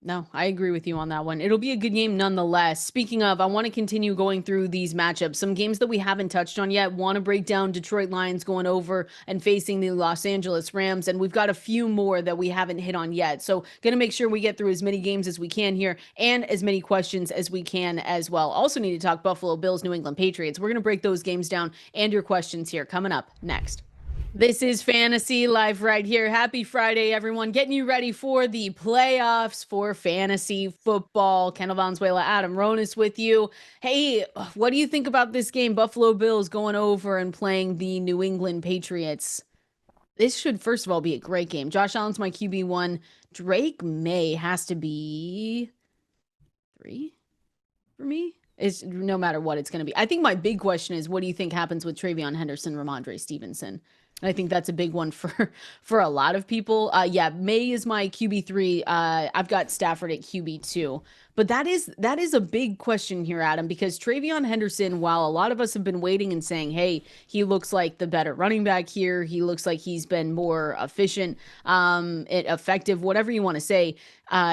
No, I agree with you on that one. It'll be a good game nonetheless. Speaking of, I want to continue going through these matchups. Some games that we haven't touched on yet. Want to break down Detroit Lions going over and facing the Los Angeles Rams. And we've got a few more that we haven't hit on yet. So going to make sure we get through as many games as we can here and as many questions as we can as well. Also need to talk Buffalo Bills, New England Patriots. We're going to break those games down and your questions here coming up next. This is Fantasy Life right here. Happy Friday, everyone. Getting you ready for the playoffs for fantasy football. Kendall, Valenzuela, Adam, Ronis with you. Hey, what do you think about this game? Buffalo Bills going over and playing the New England Patriots. This should, first of all, be a great game. Josh Allen's my QB1. Drake May has to be 3 for me. It's no matter what it's going to be. I think my big question is, what do you think happens with Travion Henderson, Ramondre Stevenson? And I think that's a big one for a lot of people. Yeah, May is my QB3. I've got Stafford at QB2. But that is a big question here, Adam, because Travion Henderson, while a lot of us have been waiting and saying, hey, he looks like the better running back here. He looks like he's been more efficient, effective, whatever you want to say.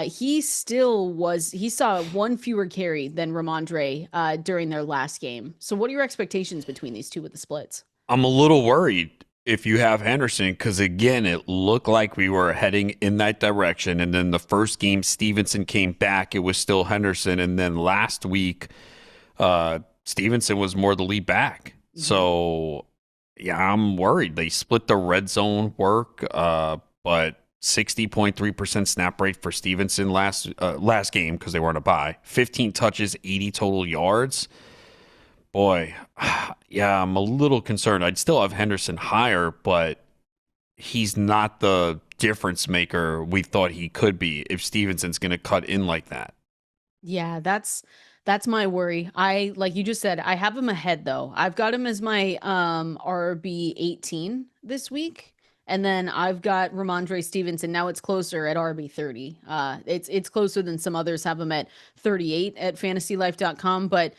He saw one fewer carry than Ramondre during their last game. So what are your expectations between these two with the splits? I'm a little worried if you have Henderson, because again, it looked like we were heading in that direction. And then the first game, Stevenson came back. It was still Henderson. And then last week, Stevenson was more the lead back. Mm-hmm. So, yeah, I'm worried. They split the red zone work, but 60.3% snap rate for Stevenson last game because they were on a bye. 15 touches, 80 total yards. Boy, yeah, I'm a little concerned. I'd still have Henderson higher, but he's not the difference maker we thought he could be if Stevenson's going to cut in like that. Yeah, that's my worry. Like you just said, I have him ahead though. I've got him as my RB 18 this week. And then I've got Ramondre Stevenson. Now it's closer at RB 30. It's closer than some others have him at 38 at fantasylife.com, but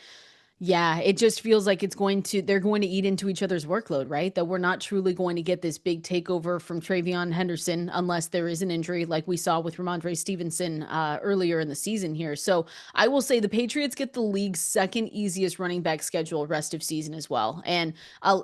Yeah, it just feels like they're going to eat into each other's workload, right? That we're not truly going to get this big takeover from Travion Henderson unless there is an injury like we saw with Ramondre Stevenson earlier in the season here. So I will say the Patriots get the league's second easiest running back schedule rest of season as well. And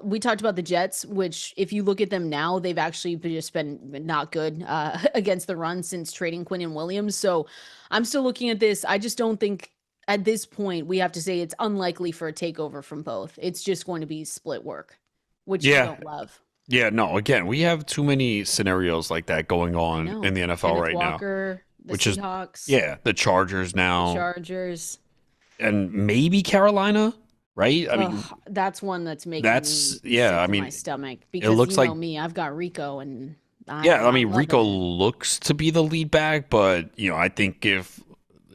we talked about the Jets, which if you look at them now, they've actually just been not good against the run since trading Quinn Williams. So I'm still looking at this. I just don't think at this point, we have to say it's unlikely for a takeover from both. It's just going to be split work, which you Yeah. don't love. Yeah, no, again, we have too many scenarios like that going I on know. in the NFL Kenneth right now. Walker, the Which is, Seahawks, yeah, the Chargers the now, Chargers. and maybe Carolina, right? I mean, Ugh, that's one that's making that's, me yeah, sick I to my mean, stomach it because looks you like, know me, I've got Rico and I'm yeah, I not mean, loving Rico it. looks to be the lead back, but, I think if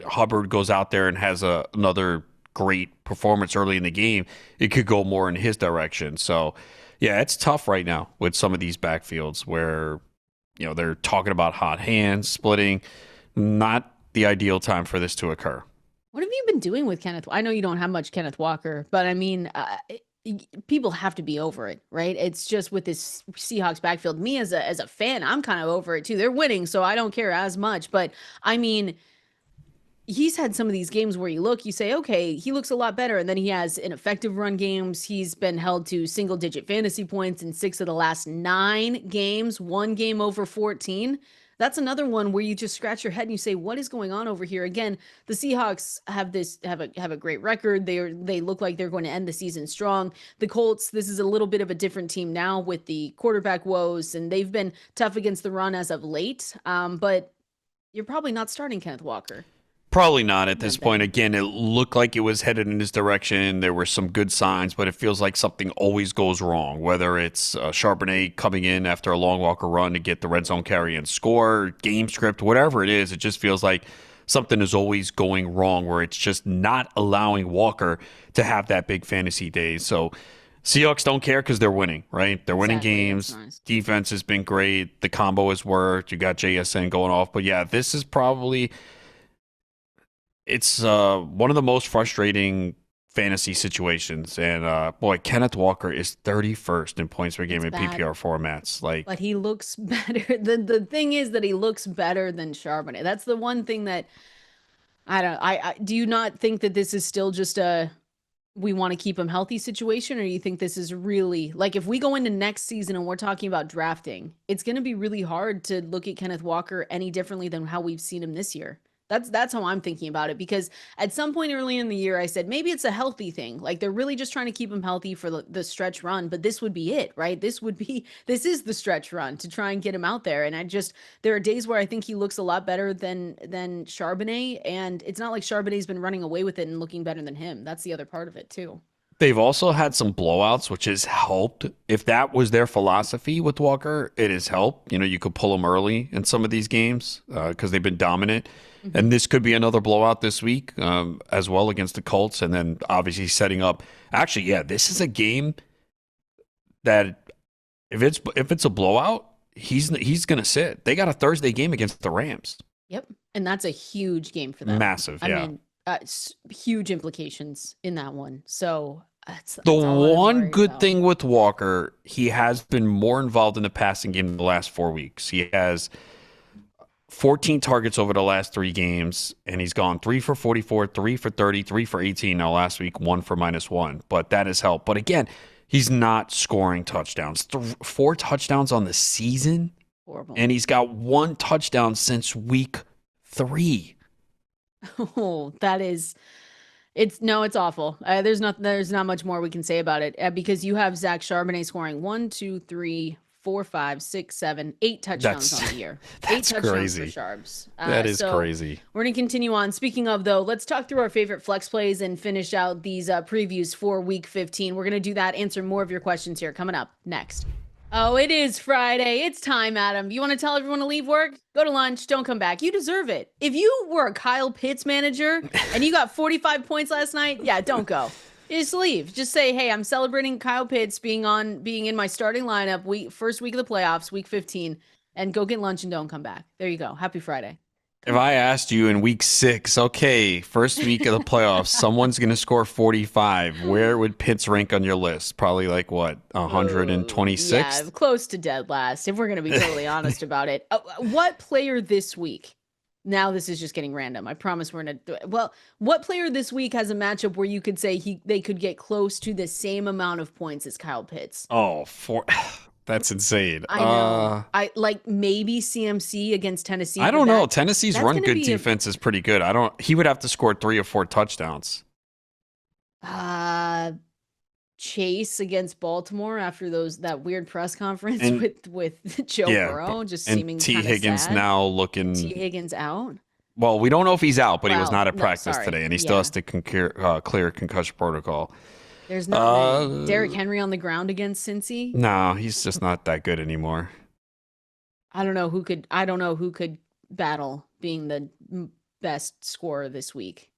Hubbard goes out there and has another great performance early in the game, it could go more in his direction. So, yeah, it's tough right now with some of these backfields where, they're talking about hot hands splitting. Not the ideal time for this to occur. What have you been doing with Kenneth? I know you don't have much Kenneth Walker, but I mean, people have to be over it, right? It's just with this Seahawks backfield. Me as a fan, I'm kind of over it too. They're winning, so I don't care as much. But I mean, he's had some of these games where you say, okay, he looks a lot better. And then he has ineffective run games. He's been held to single digit fantasy points in 6 of the last 9 games, 1 game over 14. That's another one where you just scratch your head and you say, what is going on over here? Again, the Seahawks have a great record. They look like they're going to end the season strong. The Colts, this is a little bit of a different team now with the quarterback woes, and they've been tough against the run as of late. But you're probably not starting Kenneth Walker. Probably not at this point. Again, it looked like it was headed in his direction. There were some good signs, but it feels like something always goes wrong, whether it's Charbonnet coming in after a long Walker run to get the red zone carry and score, game script, whatever it is. It just feels like something is always going wrong where it's just not allowing Walker to have that big fantasy day. So Seahawks don't care because they're winning, right? They're winning games. Nice. Defense has been great. The combo has worked. You got JSN going off. But yeah, this is probably... It's one of the most frustrating fantasy situations. And, boy, Kenneth Walker is 31st in points per game in PPR formats. But he looks better. The thing is that he looks better than Charbonnet. That's the one thing that I do you not think that this is still just we want to keep him healthy situation, or do you think this is really like if we go into next season and we're talking about drafting, it's going to be really hard to look at Kenneth Walker any differently than how we've seen him this year? That's how I'm thinking about it, because at some point early in the year, I said, maybe it's a healthy thing. Like they're really just trying to keep him healthy for the stretch run, but this would be it, right? This is the stretch run to try and get him out there. And there are days where I think he looks a lot better than Charbonnet. And it's not like Charbonnet's been running away with it and looking better than him. That's the other part of it too. They've also had some blowouts, which has helped. If that was their philosophy with Walker, it has helped. You could pull him early in some of these games because they've been dominant. Mm-hmm. And this could be another blowout this week as well against the Colts. And then obviously setting up. Actually, yeah, this is a game that if it's a blowout, he's going to sit. They got a Thursday game against the Rams. Yep. And that's a huge game for them. Massive, yeah. I mean, huge implications in that one. So that's the one good about. thing with Walker, he has been more involved in the passing game in the last 4 weeks. He has 14 targets over the last 3 games, and he's gone 3 for 44, 3 for 30, 3 for 18. Now last week, 1 for -1. But that has helped. But again, he's not scoring touchdowns. 4 touchdowns on the season. Horrible. And he's got 1 touchdown since week 3. Oh, it's awful. There's not much more we can say about it because you have Zach Charbonnet scoring 1, 2, 3, 4, 5, 6, 7, 8 touchdowns on the year. That's 8 touchdowns crazy. for Charbs. That is crazy. We're going to continue on. Speaking of, though, let's talk through our favorite flex plays and finish out these previews for Week 15. We're going to do that, answer more of your questions here coming up next. Oh, it is Friday. It's time, Adam. You want to tell everyone to leave work? Go to lunch. Don't come back. You deserve it. If you were a Kyle Pitts manager and you got 45 points last night, yeah, don't go. Just leave. Just say, hey, I'm celebrating Kyle Pitts being in my starting lineup first week of the playoffs, week 15, and go get lunch and don't come back. There you go. Happy Friday. If I asked you in week 6, okay, first week of the playoffs, someone's going to score 45. Where would Pitts rank on your list? Probably like what, 126th? Yeah, close to dead last, if we're going to be totally honest about it. What player this week? Now this is just getting random. I promise we're going to. Well, what player this week has a matchup where you could say they could get close to the same amount of points as Kyle Pitts? Oh, that's insane. I know. I like maybe CMC against Tennessee. I don't know. Tennessee's run good defense is pretty good. He would have to score 3 or 4 touchdowns. Chase against Baltimore after that weird press conference with Joe Burrow just seeming T. Higgins sad. Now looking. T. Higgins out. Well, we don't know if he's out, but he was not at practice today, and he still has to clear concussion protocol. There's not Derrick Henry on the ground against Cincy. No, he's just not that good anymore. I don't know who could battle being the best scorer this week.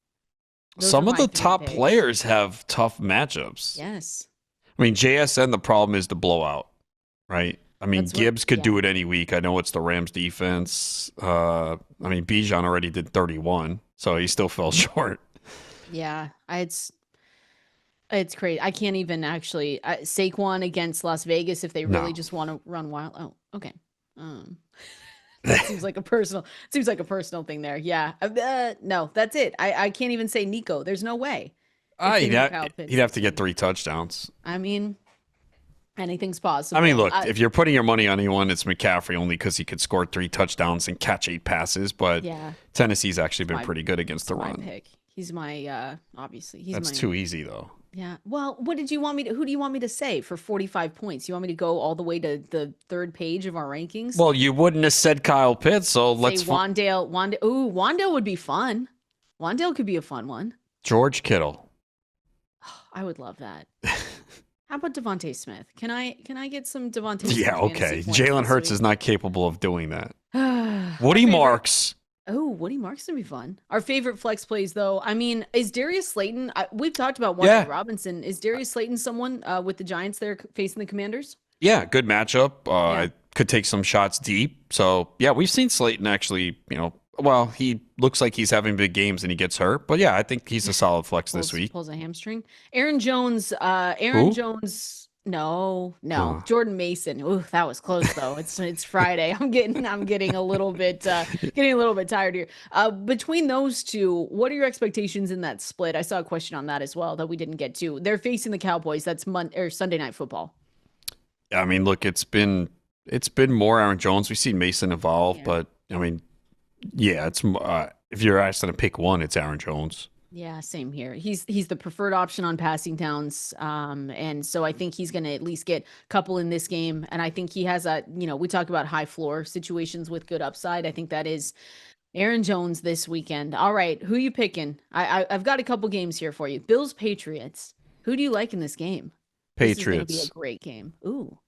Some of the top players have tough matchups. Yes. I mean, JSN, the problem is the blowout, right? I mean, Gibbs could do it any week. I know it's the Rams defense. I mean, Bijan already did 31, so he still fell short. Yeah, it's crazy. I can't even actually Saquon against Las Vegas if they really just want to run wild. Oh, okay. That seems like a personal thing there. Yeah. No, that's it. I can't even say Nico. There's no way. He'd have to get 3 touchdowns. I mean, anything's possible. I mean, look, if you're putting your money on anyone, it's McCaffrey only because he could score 3 touchdowns and catch 8 passes. But Tennessee's actually been pretty good against the run. Pick. He's my obviously. That's too easy though. Yeah. Well, who do you want me to say for 45 points? You want me to go all the way to the 3rd page of our rankings? Well, you wouldn't have said Kyle Pitts, so let's say Wandale. Ooh, Wandale would be fun. Wandale could be a fun one. George Kittle. Oh, I would love that. How about Devontae Smith? Can I get some Devontae Smith? Yeah, okay. Jalen Hurts is not capable of doing that. Woody Marks. Oh, Woody Marks would be fun. Our favorite flex plays, though. I mean, is Darius Slayton? We've talked about Wandale Robinson. Is Darius Slayton someone with the Giants there facing the Commanders? Yeah, good matchup. Could take some shots deep. So, yeah, we've seen Slayton actually, well, he looks like he's having big games and he gets hurt. But, yeah, I think he's a solid flex this week. Pulls a hamstring. Aaron Jones. Jones. No. Jordan Mason. Ooh, that was close though. It's Friday. I'm getting a little bit tired here. Between those two, what are your expectations in that split? I saw a question on that as well that we didn't get to. They're facing the Cowboys. That's Sunday Night Football. I mean, look, it's been more Aaron Jones. We've seen Mason evolve, but I mean, it's if you're asking to pick one, it's Aaron Jones. Yeah, same here. He's the preferred option on passing downs. And so I think he's going to at least get a couple in this game. And I think he has we talk about high floor situations with good upside. I think that is Aaron Jones this weekend. All right. Who you picking? I've got a couple games here for you. Bills, Patriots. Who do you like in this game? Patriots. This is going to be a great game. Ooh.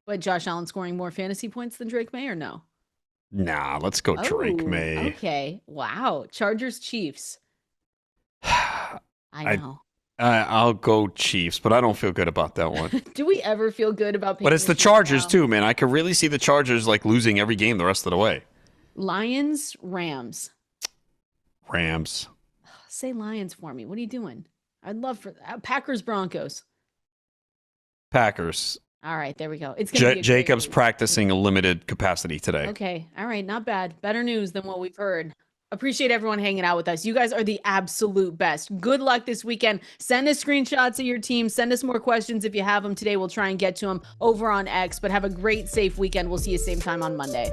But Josh Allen scoring more fantasy points than Drake May or no? Nah, let's go Drake May. Okay. Wow. Chargers, Chiefs. I know. I'll go Chiefs, but I don't feel good about that one. Do we ever feel good about? But it's the Chargers too, man. I could really see the Chargers like losing every game the rest of the way. Lions, Rams. Say Lions for me. What are you doing? I'd love for Packers, Broncos. Packers. All right, there we go. It's gonna be Jacobs practicing a limited capacity today. Okay, all right, not bad. Better news than what we've heard. Appreciate everyone hanging out with us. You guys are the absolute best. Good luck this weekend. Send us screenshots of your team. Send us more questions if you have them today. We'll try and get to them over on X. But have a great, safe weekend. We'll see you same time on Monday.